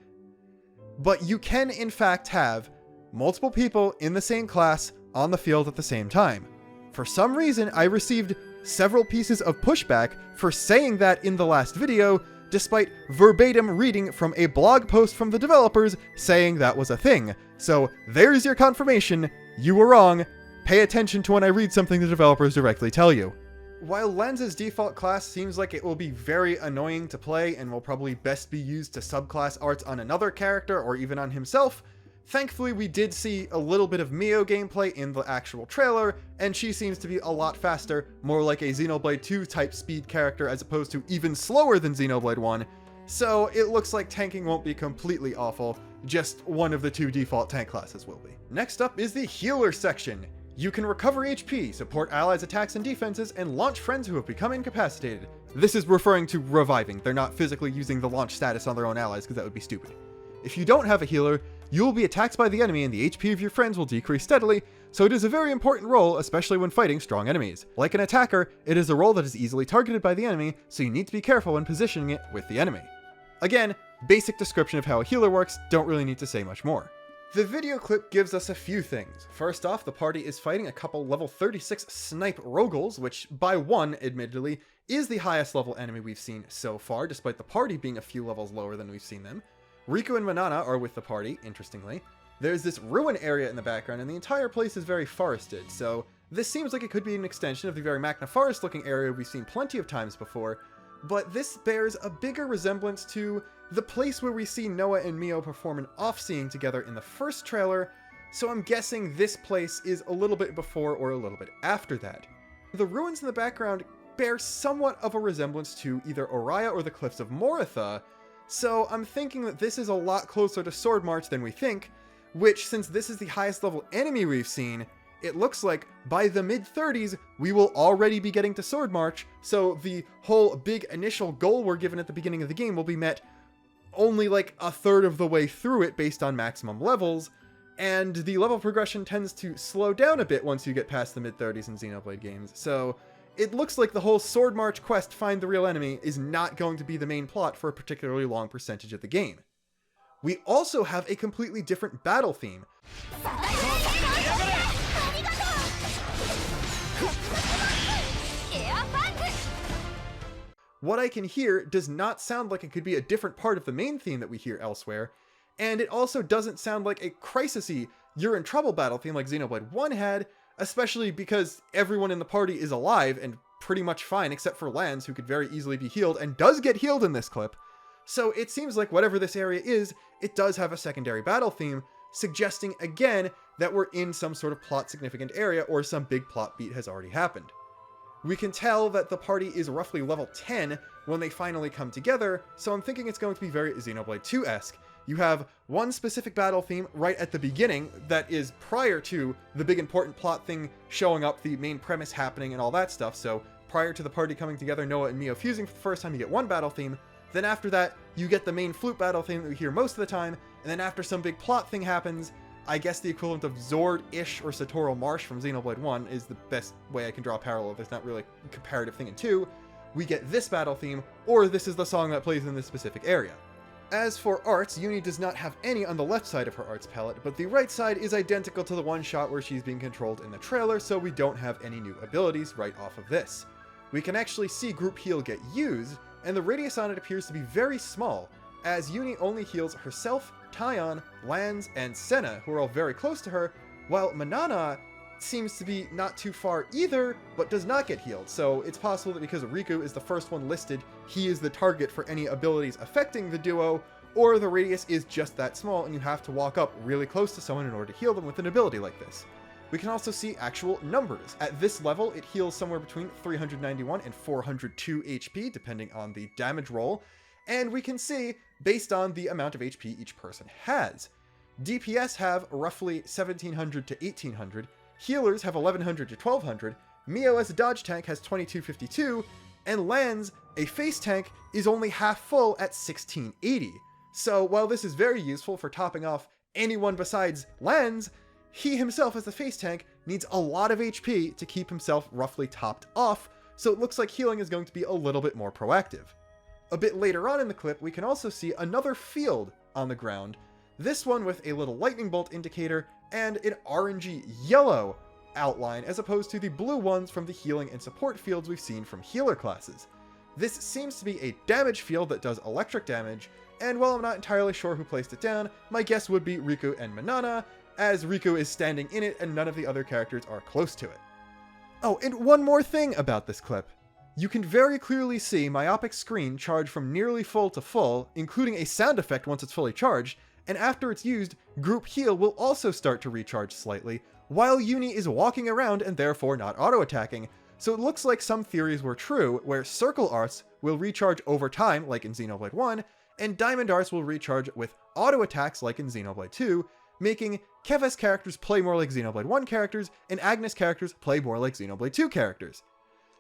but you can in fact have multiple people in the same class on the field at the same time. For some reason, I received several pieces of pushback for saying that in the last video, despite verbatim reading from a blog post from the developers saying that was a thing. So there's your confirmation, you were wrong, pay attention to when I read something the developers directly tell you. While Lanz's default class seems like it will be very annoying to play and will probably best be used to subclass arts on another character or even on himself, thankfully we did see a little bit of Mio gameplay in the actual trailer, and she seems to be a lot faster, more like a Xenoblade 2 type speed character as opposed to even slower than Xenoblade 1, so it looks like tanking won't be completely awful, just one of the 2 default tank classes will be. Next up is the healer section. You can recover HP, support allies' attacks and defenses, and launch friends who have become incapacitated. This is referring to reviving, they're not physically using the launch status on their own allies because that would be stupid. If you don't have a healer, you will be attacked by the enemy and the HP of your friends will decrease steadily, so it is a very important role, especially when fighting strong enemies. Like an attacker, it is a role that is easily targeted by the enemy, so you need to be careful when positioning it with the enemy. Again, basic description of how a healer works, don't really need to say much more. The video clip gives us a few things. First off, the party is fighting a couple level 36 snipe Rogals, which by 1, admittedly, is the highest level enemy we've seen so far, despite the party being a few levels lower than we've seen them. Riku and Manana are with the party, interestingly. There's this ruin area in the background, and the entire place is very forested, so this seems like it could be an extension of the very Magna Forest looking area we've seen plenty of times before, but this bears a bigger resemblance to the place where we see Noah and Mio perform an off-seeing together in the first trailer, so I'm guessing this place is a little bit before or a little bit after that. The ruins in the background bear somewhat of a resemblance to either Oriah or the Cliffs of Moratha, so I'm thinking that this is a lot closer to Sword March than we think, which, since this is the highest level enemy we've seen, it looks like by the mid-30s we will already be getting to Sword March, so the whole big initial goal we're given at the beginning of the game will be met only like a third of the way through it based on maximum levels, and the level progression tends to slow down a bit once you get past the mid-30s in Xenoblade games, so it looks like the whole Sword March quest Find the Real Enemy is not going to be the main plot for a particularly long percentage of the game. We also have a completely different battle theme. What I can hear does not sound like it could be a different part of the main theme that we hear elsewhere, and it also doesn't sound like a crisis-y, you're in trouble battle theme like Xenoblade 1 had, especially because everyone in the party is alive and pretty much fine except for Lanz, who could very easily be healed and does get healed in this clip. So it seems like whatever this area is, it does have a secondary battle theme, suggesting again that we're in some sort of plot significant area or some big plot beat has already happened. We can tell that the party is roughly level 10 when they finally come together, so I'm thinking it's going to be very Xenoblade 2-esque. You have one specific battle theme right at the beginning that is prior to the big important plot thing showing up, the main premise happening and all that stuff, so prior to the party coming together, Noah and Mio fusing for the first time, you get one battle theme. Then after that, you get the main flute battle theme that we hear most of the time, and then after some big plot thing happens, I guess the equivalent of Zord-ish or Satoral Marsh from Xenoblade 1 is the best way I can draw a parallel. There's not really a comparative thing in 2. We get this battle theme, or this is the song that plays in this specific area. As for arts, Uni does not have any on the left side of her arts palette, but the right side is identical to the one shot where she's being controlled in the trailer, so we don't have any new abilities right off of this. We can actually see group heal get used, and the radius on it appears to be very small, as Uni only heals herself, Taion, Lanz, and Senna, who are all very close to her, while Manana seems to be not too far either, but does not get healed, so it's possible that because Riku is the first one listed, he is the target for any abilities affecting the duo, or the radius is just that small and you have to walk up really close to someone in order to heal them with an ability like this. We can also see actual numbers. At this level, it heals somewhere between 391 and 402 HP, depending on the damage roll, and we can see, based on the amount of HP each person has. DPS have roughly 1700 to 1800, healers have 1100 to 1200, Mio as a dodge tank has 2252, and Lanz, a face tank, is only half full at 1680. So while this is very useful for topping off anyone besides Lanz, he himself as the face tank needs a lot of HP to keep himself roughly topped off, so it looks like healing is going to be a little bit more proactive. A bit later on in the clip, we can also see another field on the ground, this one with a little lightning bolt indicator and an orangey yellow outline as opposed to the blue ones from the healing and support fields we've seen from healer classes. This seems to be a damage field that does electric damage, and while I'm not entirely sure who placed it down, my guess would be Riku and Manana, as Riku is standing in it and none of the other characters are close to it. Oh, and one more thing about this clip. You can very clearly see Myopic's screen charge from nearly full to full, including a sound effect once it's fully charged, and after it's used, group heal will also start to recharge slightly, while Uni is walking around and therefore not auto-attacking, so it looks like some theories were true, where circle arts will recharge over time, like in Xenoblade 1, and diamond arts will recharge with auto-attacks like in Xenoblade 2, making Keves characters play more like Xenoblade 1 characters, and Agnes characters play more like Xenoblade 2 characters.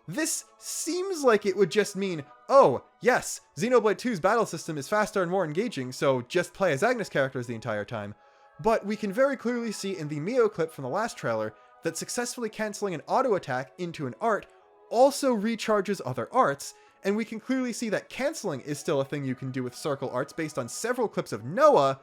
This seems like it would just mean, oh, yes, Xenoblade 2's battle system is faster and more engaging, so just play as Agnes characters the entire time. But we can very clearly see in the Mio clip from the last trailer that successfully canceling an auto attack into an art also recharges other arts, and we can clearly see that canceling is still a thing you can do with circle arts based on several clips of Noah.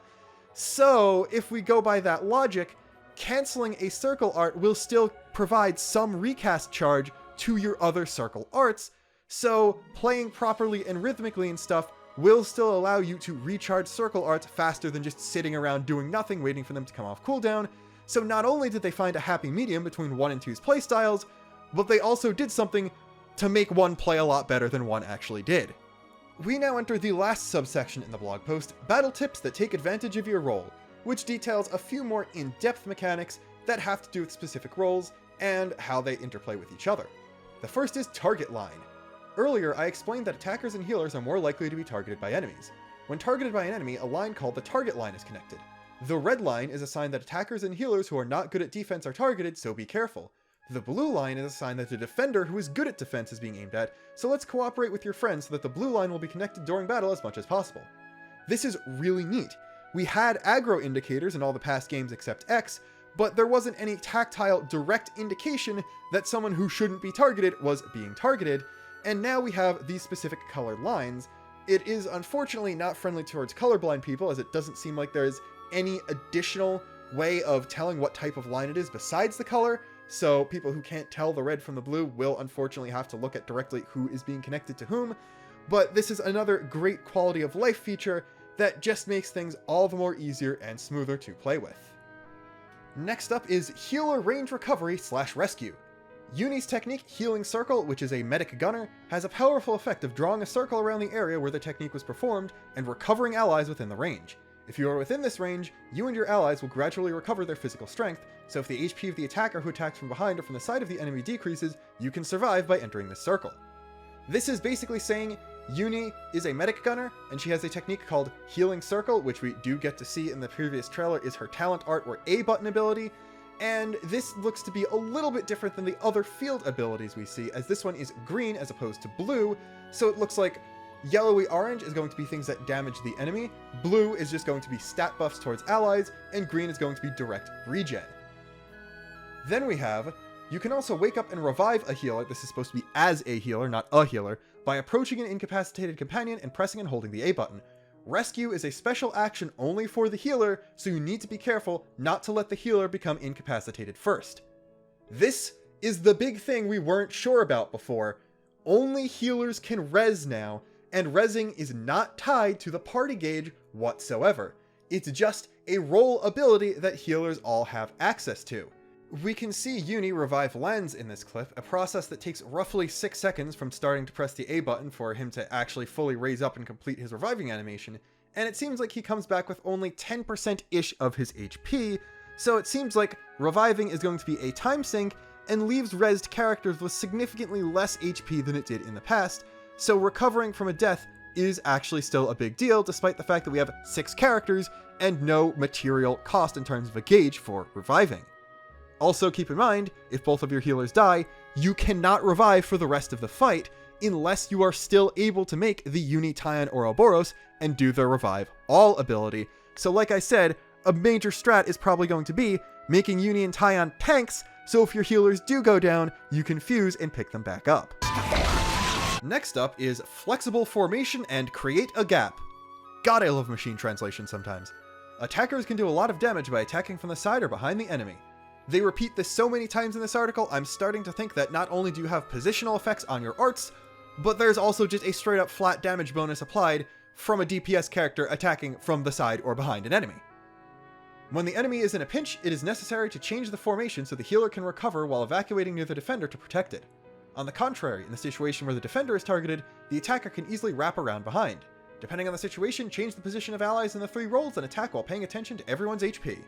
So if we go by that logic, canceling a circle art will still provide some recast charge to your other circle arts, so playing properly and rhythmically and stuff will still allow you to recharge circle arts faster than just sitting around doing nothing waiting for them to come off cooldown. So not only did they find a happy medium between 1 and 2's playstyles, but they also did something to make 1 play a lot better than 1 actually did. We now enter the last subsection in the blog post, Battle Tips that take advantage of your role, which details a few more in-depth mechanics that have to do with specific roles and how they interplay with each other. The first is target line. Earlier, I explained that attackers and healers are more likely to be targeted by enemies. When targeted by an enemy, a line called the target line is connected. The red line is a sign that attackers and healers who are not good at defense are targeted, so be careful. The blue line is a sign that the defender who is good at defense is being aimed at, so let's cooperate with your friends so that the blue line will be connected during battle as much as possible. This is really neat. We had aggro indicators in all the past games except X, but there wasn't any tactile direct indication that someone who shouldn't be targeted was being targeted, and now we have these specific colored lines. It is unfortunately not friendly towards colorblind people, as it doesn't seem like there is any additional way of telling what type of line it is besides the color, so people who can't tell the red from the blue will unfortunately have to look at directly who is being connected to whom, but this is another great quality of life feature that just makes things all the more easier and smoother to play with. Next up is Healer Range Recovery / Rescue. Uni's technique, Healing Circle, which is a medic gunner, has a powerful effect of drawing a circle around the area where the technique was performed and recovering allies within the range. If you are within this range, you and your allies will gradually recover their physical strength, so if the HP of the attacker who attacks from behind or from the side of the enemy decreases, you can survive by entering this circle. This is basically saying Uni is a medic gunner, and she has a technique called Healing Circle, which we do get to see in the previous trailer is her talent art or A button ability, and this looks to be a little bit different than the other field abilities we see, as this one is green as opposed to blue, so it looks like yellowy orange is going to be things that damage the enemy, blue is just going to be stat buffs towards allies, and green is going to be direct regen. Then we have, you can also wake up and revive a healer, this is supposed to be as a healer, not a healer, by approaching an incapacitated companion and pressing and holding the A button. Rescue is a special action only for the healer, so you need to be careful not to let the healer become incapacitated first. This is the big thing we weren't sure about before. Only healers can res now, and resing is not tied to the party gauge whatsoever. It's just a role ability that healers all have access to. We can see Uni revive Lens in this clip, a process that takes roughly 6 seconds from starting to press the A button for him to actually fully raise up and complete his reviving animation, and it seems like he comes back with only 10%-ish of his HP, so it seems like reviving is going to be a time sink and leaves resed characters with significantly less HP than it did in the past, so recovering from a death is actually still a big deal, despite the fact that we have 6 characters and no material cost in terms of a gauge for reviving. Also keep in mind, if both of your healers die, you cannot revive for the rest of the fight unless you are still able to make the Uni, Taion, or Oroboros and do the revive all ability. So like I said, a major strat is probably going to be making Uni and Taion tanks, so if your healers do go down, you can fuse and pick them back up. Next up is Flexible Formation and Create a Gap. God, I love machine translation sometimes. Attackers can do a lot of damage by attacking from the side or behind the enemy. They repeat this so many times in this article, I'm starting to think that not only do you have positional effects on your arts, but there's also just a straight up flat damage bonus applied from a DPS character attacking from the side or behind an enemy. When the enemy is in a pinch, it is necessary to change the formation so the healer can recover while evacuating near the defender to protect it. On the contrary, in the situation where the defender is targeted, the attacker can easily wrap around behind. Depending on the situation, change the position of allies in the 3 roles and attack while paying attention to everyone's HP.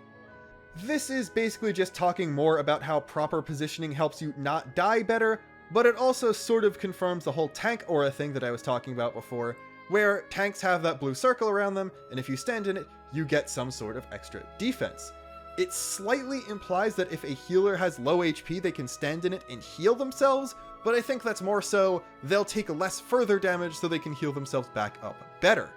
This is basically just talking more about how proper positioning helps you not die better, but it also sort of confirms the whole tank aura thing that I was talking about before, where tanks have that blue circle around them, and if you stand in it, you get some sort of extra defense. It slightly implies that if a healer has low HP, they can stand in it and heal themselves, but I think that's more so they'll take less further damage so they can heal themselves back up better.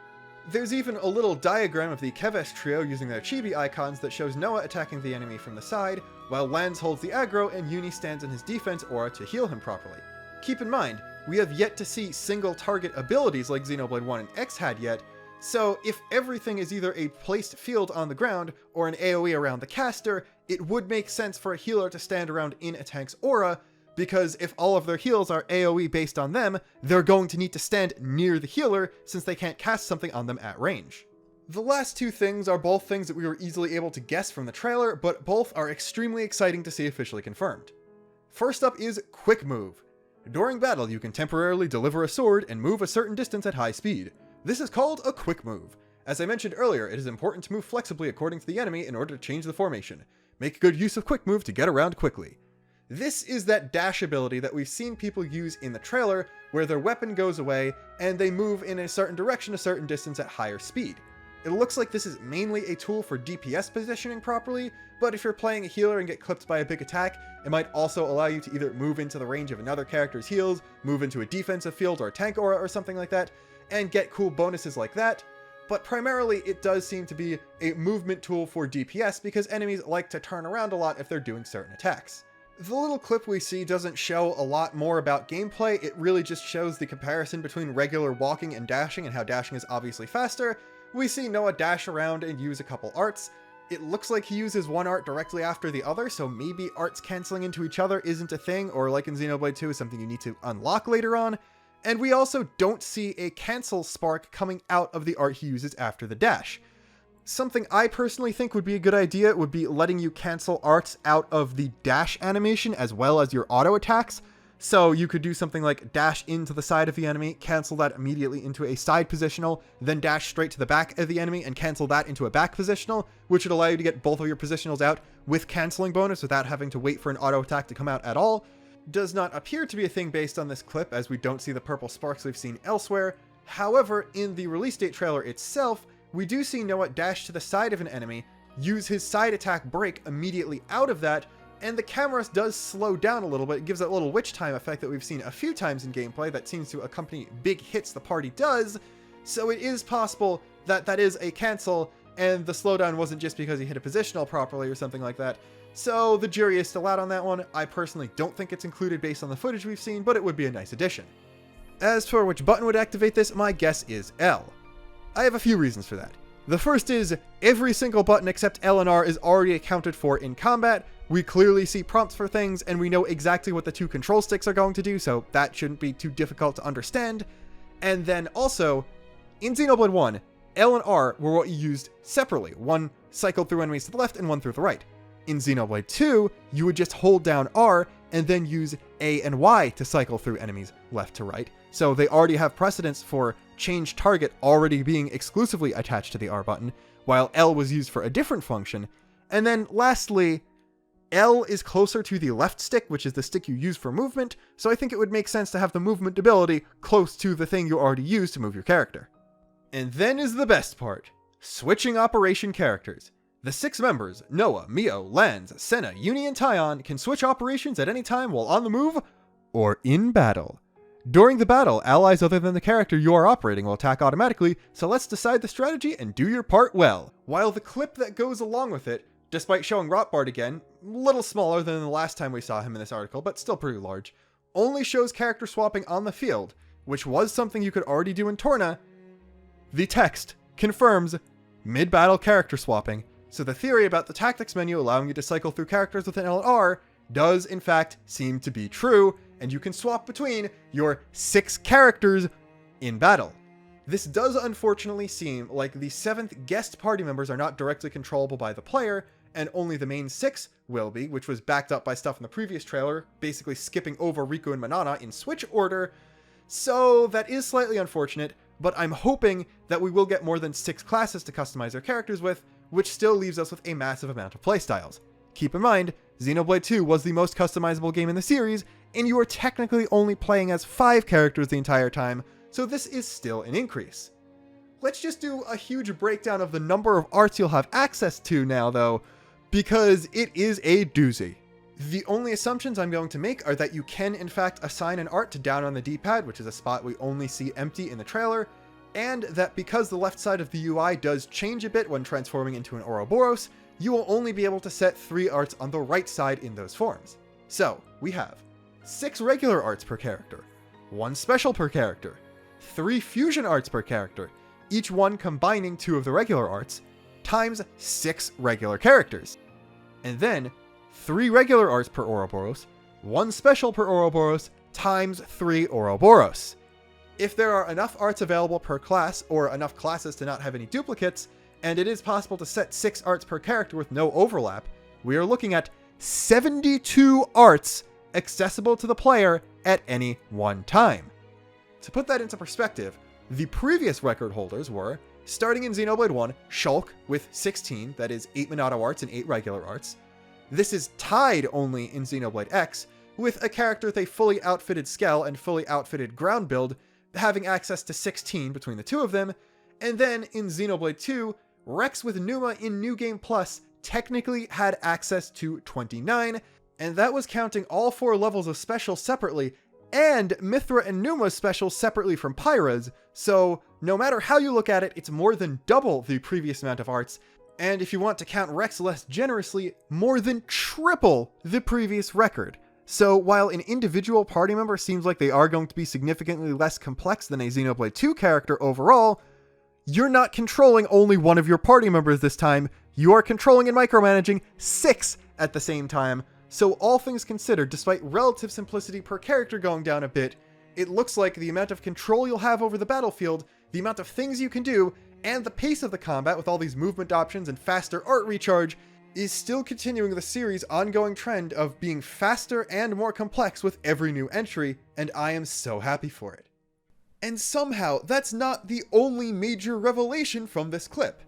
There's even a little diagram of the Keves trio using their chibi icons that shows Noah attacking the enemy from the side, while Lens holds the aggro and Uni stands in his defense aura to heal him properly. Keep in mind, we have yet to see single target abilities like Xenoblade 1 and X had yet, so if everything is either a placed field on the ground or an AoE around the caster, it would make sense for a healer to stand around in a tank's aura, because if all of their heals are AoE based on them, they're going to need to stand near the healer since they can't cast something on them at range. The last 2 things are both things that we were easily able to guess from the trailer, but both are extremely exciting to see officially confirmed. First up is Quick Move. During battle, you can temporarily deliver a sword and move a certain distance at high speed. This is called a Quick Move. As I mentioned earlier, it is important to move flexibly according to the enemy in order to change the formation. Make good use of Quick Move to get around quickly. This is that dash ability that we've seen people use in the trailer, where their weapon goes away and they move in a certain direction a certain distance at higher speed. It looks like this is mainly a tool for DPS positioning properly, but if you're playing a healer and get clipped by a big attack, it might also allow you to either move into the range of another character's heals, move into a defensive field or a tank aura or something like that, and get cool bonuses like that. But primarily it does seem to be a movement tool for DPS because enemies like to turn around a lot if they're doing certain attacks. The little clip we see doesn't show a lot more about gameplay, it really just shows the comparison between regular walking and dashing and how dashing is obviously faster. We see Noah dash around and use a couple arts. It looks like he uses one art directly after the other, so maybe arts canceling into each other isn't a thing, or like in Xenoblade 2 is something you need to unlock later on. And we also don't see a cancel spark coming out of the art he uses after the dash. Something I personally think would be a good idea would be letting you cancel arts out of the dash animation as well as your auto attacks. So you could do something like dash into the side of the enemy, cancel that immediately into a side positional, then dash straight to the back of the enemy and cancel that into a back positional, which would allow you to get both of your positionals out with canceling bonus without having to wait for an auto attack to come out at all. Does not appear to be a thing based on this clip, as we don't see the purple sparks we've seen elsewhere. However, in the release date trailer itself, we do see Noah dash to the side of an enemy, use his side attack break immediately out of that, and the camera does slow down a little bit. It gives that little witch time effect that we've seen a few times in gameplay that seems to accompany big hits the party does, so it is possible that that is a cancel, and the slowdown wasn't just because he hit a positional properly or something like that. So the jury is still out on that one. I personally don't think it's included based on the footage we've seen, but it would be a nice addition. As for which button would activate this, my guess is L. I have a few reasons for that. The first is, every single button except L and R is already accounted for in combat. We clearly see prompts for things, and we know exactly what the two control sticks are going to do, so that shouldn't be too difficult to understand. And then also, in Xenoblade 1, L and R were what you used separately. One cycled through enemies to the left and one through the right. In Xenoblade 2, you would just hold down R and then use A and Y to cycle through enemies left to right. So they already have precedence for change target already being exclusively attached to the R button, while L was used for a different function. And then lastly, L is closer to the left stick, which is the stick you use for movement, so I think it would make sense to have the movement ability close to the thing you already use to move your character. And then is the best part, switching operation characters. The 6 members, Noah, Mio, Lanz, Senna, Uni, and Tyon, can switch operations at any time while on the move or in battle. During the battle, allies other than the character you are operating will attack automatically, so let's decide the strategy and do your part well. While the clip that goes along with it, despite showing Rotbart again, a little smaller than the last time we saw him in this article, but still pretty large, only shows character swapping on the field, which was something you could already do in Torna. The text confirms mid-battle character swapping, so the theory about the tactics menu allowing you to cycle through characters with an L and R does in fact seem to be true, and you can swap between your 6 characters in battle. This does unfortunately seem like the 7th guest party members are not directly controllable by the player, and only the main 6 will be, which was backed up by stuff in the previous trailer, basically skipping over Riku and Manana in switch order. So that is slightly unfortunate, but I'm hoping that we will get more than 6 classes to customize our characters with, which still leaves us with a massive amount of playstyles. Keep in mind, Xenoblade 2 was the most customizable game in the series, and you are technically only playing as 5 characters the entire time, so this is still an increase. Let's just do a huge breakdown of the number of arts you'll have access to now, though, because it is a doozy. The only assumptions I'm going to make are that you can in fact assign an art to down on the D-pad, which is a spot we only see empty in the trailer, and that because the left side of the UI does change a bit when transforming into an Oroboros, you will only be able to set 3 arts on the right side in those forms. So, we have 6 regular arts per character, 1 special per character, 3 fusion arts per character, each one combining 2 of the regular arts, times 6 regular characters. And then, 3 regular arts per Oroboros, 1 special per Oroboros, times 3 Oroboros. If there are enough arts available per class, or enough classes to not have any duplicates, and it is possible to set 6 arts per character with no overlap, we are looking at 72 arts accessible to the player at any one time. To put that into perspective, the previous record holders were, starting in Xenoblade 1, Shulk with 16, that is 8 Minato arts and 8 regular arts. This is tied only in Xenoblade X, with a character with a fully outfitted Skell and fully outfitted ground build, having access to 16 between the two of them, and then in Xenoblade 2, Rex with Numa in New Game Plus technically had access to 29, and that was counting all 4 levels of special separately, and Mithra and Numa's specials separately from Pyra's, so no matter how you look at it, it's more than double the previous amount of arts, and if you want to count Rex less generously, more than triple the previous record. So while an individual party member seems like they are going to be significantly less complex than a Xenoblade 2 character overall, you're not controlling only one of your party members this time, you are controlling and micromanaging 6 at the same time. So all things considered, despite relative simplicity per character going down a bit, it looks like the amount of control you'll have over the battlefield, the amount of things you can do, and the pace of the combat with all these movement options and faster art recharge is still continuing the series' ongoing trend of being faster and more complex with every new entry, and I am so happy for it. And somehow, that's not the only major revelation from this clip.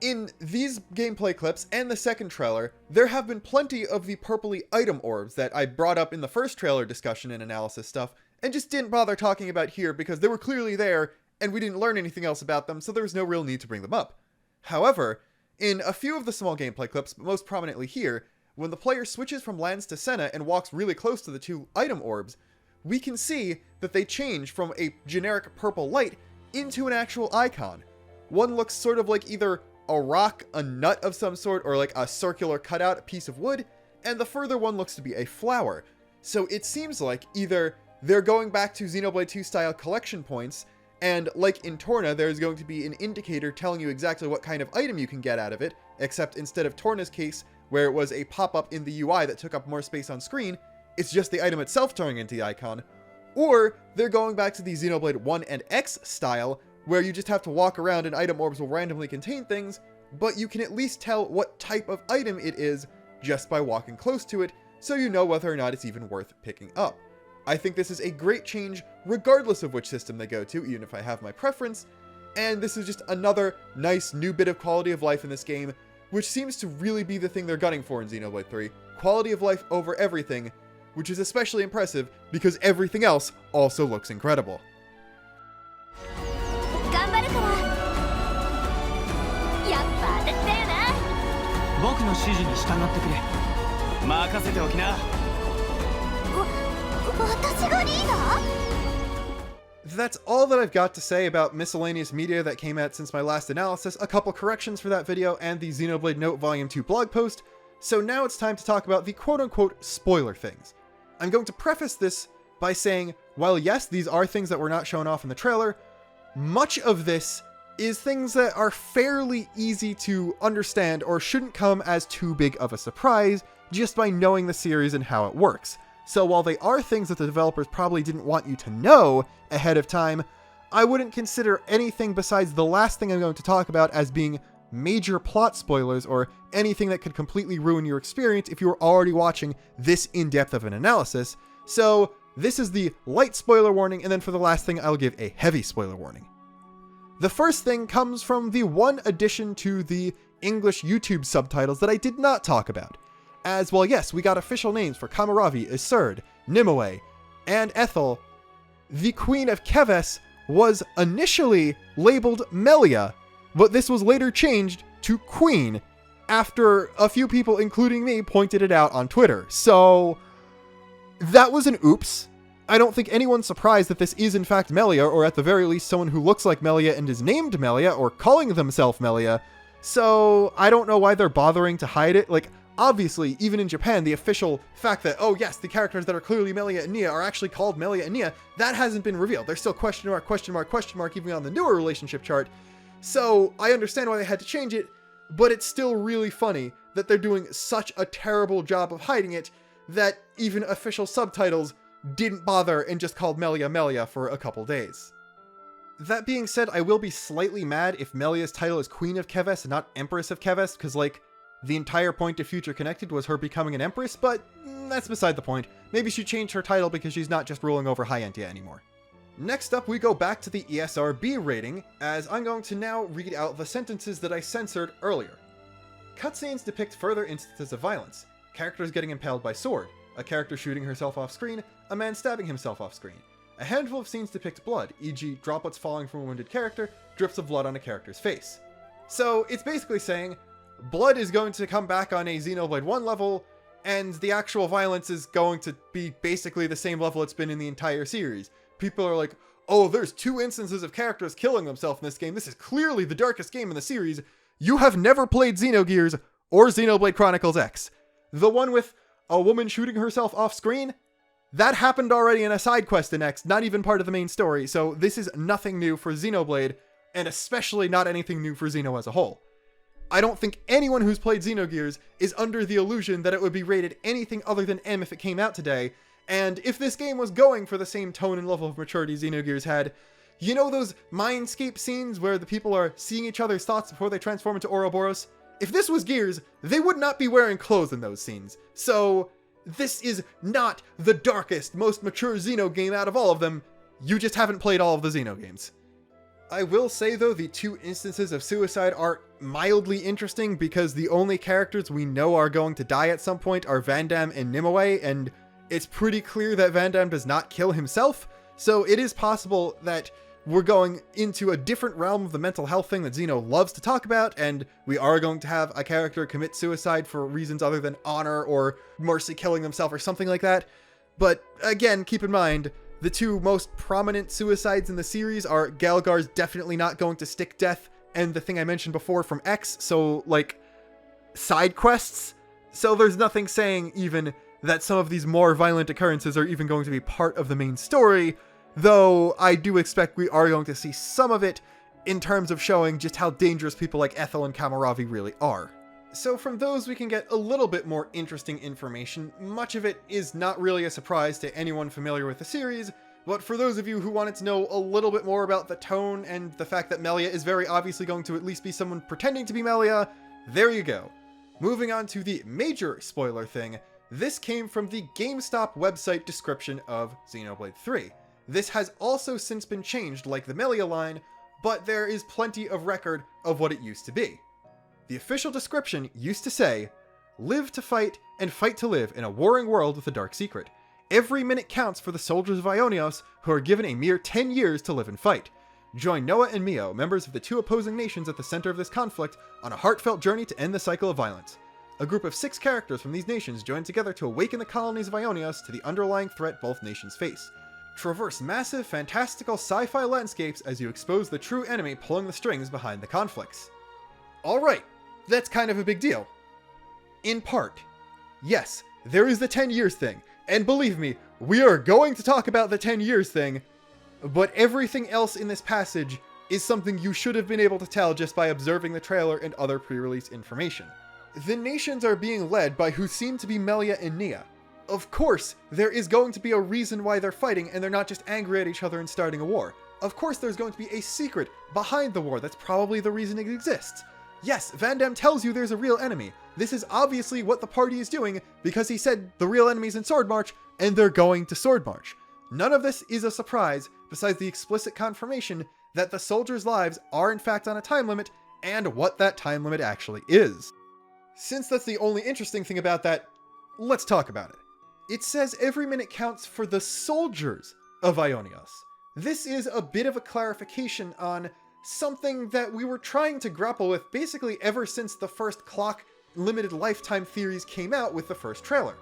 In these gameplay clips and the second trailer, there have been plenty of the purpley item orbs that I brought up in the first trailer discussion and analysis stuff, and just didn't bother talking about here because they were clearly there, and we didn't learn anything else about them, so there was no real need to bring them up. However, in a few of the small gameplay clips, but most prominently here, when the player switches from Lanz to Senna and walks really close to the 2 item orbs, we can see that they change from a generic purple light into an actual icon. One looks sort of like either a rock, a nut of some sort, or like a circular cutout, a piece of wood, and the further one looks to be a flower. So it seems like either they're going back to Xenoblade 2 style collection points, And like in Torna, there's going to be an indicator telling you exactly what kind of item you can get out of it, except instead of Torna's case, where it was a pop-up in the UI that took up more space on screen, it's just the item itself turning into the icon. Or they're going back to the Xenoblade 1 and X style, where you just have to walk around and item orbs will randomly contain things, but you can at least tell what type of item it is just by walking close to it, so you know whether or not it's even worth picking up. I think this is a great change regardless of which system they go to, even if I have my preference, and this is just another nice new bit of quality of life in this game, which seems to really be the thing they're gunning for in Xenoblade 3. Quality of life over everything, which is especially impressive because everything else also looks incredible. That's all that I've got to say about miscellaneous media that came out since my last analysis, a couple corrections for that video, and the Xenoblade Note Volume 2 blog post. So now it's time to talk about the quote-unquote spoiler things. I'm going to preface this by saying, while yes, these are things that were not shown off in the trailer, much of this is things that are fairly easy to understand or shouldn't come as too big of a surprise just by knowing the series and how it works. So while they are things that the developers probably didn't want you to know ahead of time, I wouldn't consider anything besides the last thing I'm going to talk about as being major plot spoilers or anything that could completely ruin your experience if you were already watching this in-depth of an analysis. So this is the light spoiler warning, and then for the last thing I'll give a heavy spoiler warning. The first thing comes from the one addition to the English YouTube subtitles that I did not talk about. As well, yes, we got official names for Kamaravi, Iserd, Nimue, and Ethel. The Queen of Keves was initially labeled Melia, but this was later changed to Queen after a few people, including me, pointed it out on Twitter. So that was an oops. I don't think anyone's surprised that this is in fact Melia, or at the very least someone who looks like Melia and is named Melia, or calling themselves Melia. So I don't know why they're bothering to hide it. Like, obviously, even in Japan, the official fact that, oh yes, the characters that are clearly Melia and Nia are actually called Melia and Nia, that hasn't been revealed. There's still question mark, question mark, question mark, even on the newer relationship chart. So I understand why they had to change it, but it's still really funny that they're doing such a terrible job of hiding it that even official subtitles didn't bother and just called Melia Melia for a couple days. That being said, I will be slightly mad if Melia's title is Queen of Keves and not Empress of Keves, because like, the entire point of Future Connected was her becoming an empress, but that's beside the point. Maybe she changed her title because she's not just ruling over Hyantia anymore. Next up, we go back to the ESRB rating, as I'm going to now read out the sentences that I censored earlier. Cutscenes depict further instances of violence. Characters getting impaled by sword, a character shooting herself off screen, a man stabbing himself off screen. A handful of scenes depict blood, e.g. droplets falling from a wounded character, drips of blood on a character's face. So it's basically saying, blood is going to come back on a Xenoblade 1 level, and the actual violence is going to be basically the same level it's been in the entire series. People are like, oh, there's 2 instances of characters killing themselves in this game. This is clearly the darkest game in the series. You have never played Xenogears or Xenoblade Chronicles X. The one with a woman shooting herself off screen? That happened already in a side quest in X, not even part of the main story, so this is nothing new for Xenoblade, and especially not anything new for Xeno as a whole. I don't think anyone who's played Xenogears is under the illusion that it would be rated anything other than M if it came out today, and if this game was going for the same tone and level of maturity Xenogears had, you know those Mindscape scenes where the people are seeing each other's thoughts before they transform into Oroboros? If this was Gears, they would not be wearing clothes in those scenes. So, this is not the darkest, most mature Xeno game out of all of them. You just haven't played all of the Xeno games. I will say though, the 2 instances of suicide are mildly interesting because the only characters we know are going to die at some point are Vandam and Nimue, and it's pretty clear that Vandam does not kill himself, so it is possible that we're going into a different realm of the mental health thing that Xeno loves to talk about, and we are going to have a character commit suicide for reasons other than honor or mercy killing themselves or something like that. But again, keep in mind, the 2 most prominent suicides in the series are Galgar's definitely not going to stick death, and the thing I mentioned before from X, so like side quests. So there's nothing saying even that some of these more violent occurrences are even going to be part of the main story. though I do expect we are going to see some of it in terms of showing just how dangerous people like Ethel and Kamaravi really are. So from those we can get a little bit more interesting information. Much of it is not really a surprise to anyone familiar with the series, but for those of you who wanted to know a little bit more about the tone and the fact that Melia is very obviously going to at least be someone pretending to be Melia, there you go. Moving on to the major spoiler thing, this came from the GameStop website description of Xenoblade 3. This has also since been changed like the Melia line, but there is plenty of record of what it used to be. The official description used to say, "Live to fight and fight to live in a warring world with a dark secret. Every minute counts for the soldiers of Ionios, who are given a mere 10 years to live and fight. Join Noah and Mio, members of the two opposing nations at the center of this conflict, on a heartfelt journey to end the cycle of violence. A group of 6 characters from these nations join together to awaken the colonies of Ionios to the underlying threat both nations face. Traverse massive, fantastical sci-fi landscapes as you expose the true enemy pulling the strings behind the conflicts." Alright, that's kind of a big deal. In part. Yes, there is the 10 years thing, and believe me, we are going to talk about the 10 years thing, but everything else in this passage is something you should have been able to tell just by observing the trailer and other pre-release information. The nations are being led by who seem to be Melia and Nia. Of course, there is going to be a reason why they're fighting and they're not just angry at each other and starting a war. Of course there's going to be a secret behind the war, that's probably the reason it exists. Yes, Vandam tells you there's a real enemy. This is obviously what the party is doing because he said the real enemy's in Sword March and they're going to Sword March. None of this is a surprise besides the explicit confirmation that the soldiers' lives are in fact on a time limit and what that time limit actually is. Since that's the only interesting thing about that, let's talk about it. It says every minute counts for the soldiers of Ionios. This is a bit of a clarification on something that we were trying to grapple with basically ever since the first clock limited lifetime theories came out with the first trailer.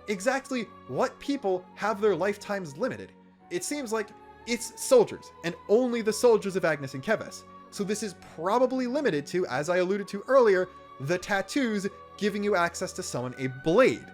Exactly what people have their lifetimes limited. It seems like it's soldiers, and only the soldiers of Agnes and Keves. So this is probably limited to, as I alluded to earlier, the tattoos giving you access to summon a blade.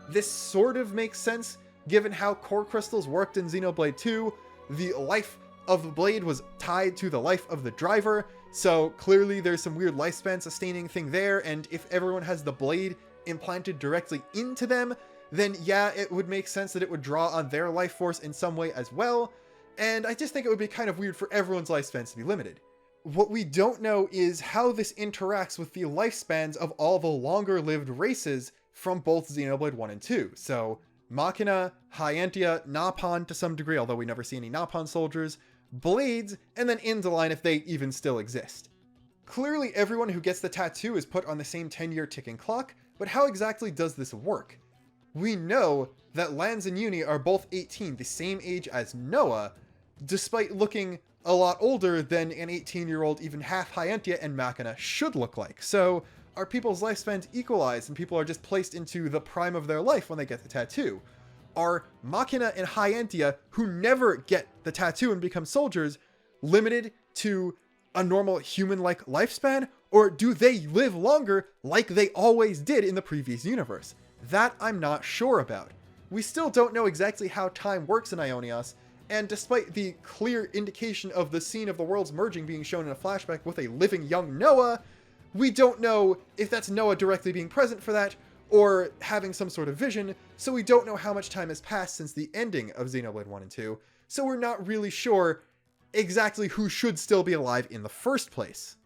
This sort of makes sense given how core crystals worked in Xenoblade 2. The life of the blade was tied to the life of the driver, so clearly there's some weird lifespan sustaining thing there, and if everyone has the blade implanted directly into them, then yeah, it would make sense that it would draw on their life force in some way as well, and I just think it would be kind of weird for everyone's lifespans to be limited. What we don't know is how this interacts with the lifespans of all the longer-lived races from both Xenoblade 1 and 2. So, Machina, Hyantia, Napon to some degree, although we never see any Napon soldiers, Blades, and then Indaline if they even still exist. Clearly everyone who gets the tattoo is put on the same 10-year ticking clock, but how exactly does this work? We know that Lanz and Uni are both 18, the same age as Noah, despite looking a lot older than an 18-year-old even half Hyantia and Machina should look like. So, are people's lifespans equalized and people are just placed into the prime of their life when they get the tattoo? Are Machina and Hyantia, who never get the tattoo and become soldiers, limited to a normal human-like lifespan? Or do they live longer like they always did in the previous universe? That I'm not sure about. We still don't know exactly how time works in Ionios, and despite the clear indication of the scene of the worlds merging being shown in a flashback with a living young Noah, we don't know if that's Noah directly being present for that, or having some sort of vision, so we don't know how much time has passed since the ending of Xenoblade 1 and 2, so we're not really sure exactly who should still be alive in the first place.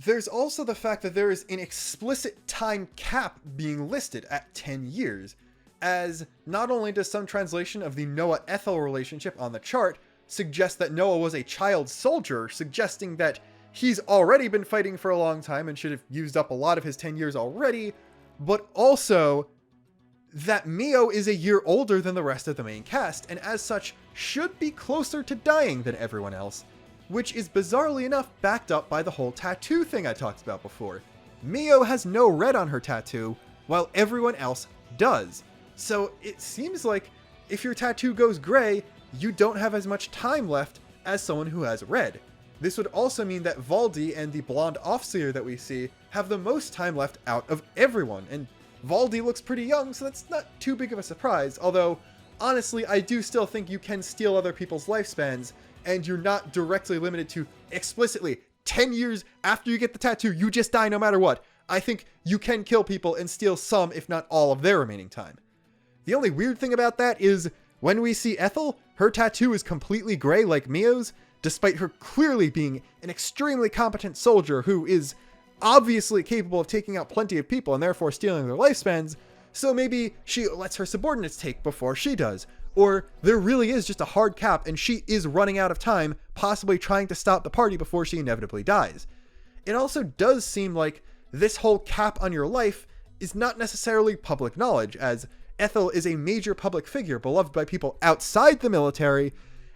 There's also the fact that there is an explicit time cap being listed at 10 years, as not only does some translation of the Noah-Ethel relationship on the chart suggest that Noah was a child soldier, suggesting that he's already been fighting for a long time and should have used up a lot of his 10 years already, but also that Mio is a year older than the rest of the main cast, and as such should be closer to dying than everyone else, which is bizarrely enough backed up by the whole tattoo thing I talked about before. Mio has no red on her tattoo, while everyone else does. So it seems like if your tattoo goes gray, you don't have as much time left as someone who has red. This would also mean that Valdi and the blonde Offseer that we see have the most time left out of everyone, and Valdi looks pretty young, so that's not too big of a surprise, although honestly, I do still think you can steal other people's lifespans, and you're not directly limited to explicitly 10 years after you get the tattoo, you just die no matter what. I think you can kill people and steal some, if not all, of their remaining time. The only weird thing about that is when we see Ethel, her tattoo is completely gray like Mio's, despite her clearly being an extremely competent soldier who is obviously capable of taking out plenty of people and therefore stealing their lifespans. So maybe she lets her subordinates take before she does. Or there really is just a hard cap and she is running out of time, possibly trying to stop the party before she inevitably dies. It also does seem like this whole cap on your life is not necessarily public knowledge, as Ethel is a major public figure beloved by people outside the military,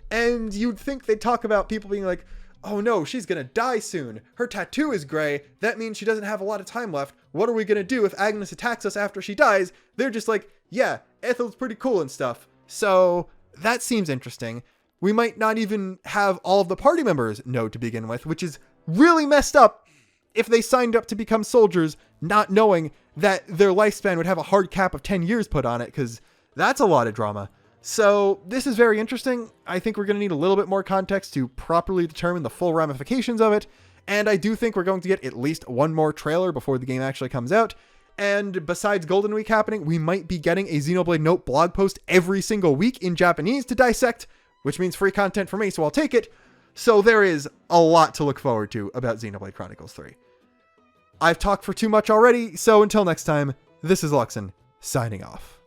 and you'd think they'd talk about people being like, oh no, she's gonna die soon. Her tattoo is gray. That means she doesn't have a lot of time left. What are we gonna do if Agnes attacks us after she dies? They're just like, yeah, Ethel's pretty cool and stuff. So that seems interesting. We might not even have all of the party members know to begin with, which is really messed up if they signed up to become soldiers not knowing that their lifespan would have a hard cap of 10 years put on it, because that's a lot of drama. So this is very interesting. I think we're going to need a little bit more context to properly determine the full ramifications of it, and I do think we're going to get at least one more trailer before the game actually comes out. And besides Golden Week happening, we might be getting a Xenoblade Note blog post every single week in Japanese to dissect, which means free content for me, so I'll take it. So there is a lot to look forward to about Xenoblade Chronicles 3. I've talked for too much already, so until next time, this is Luxon, signing off.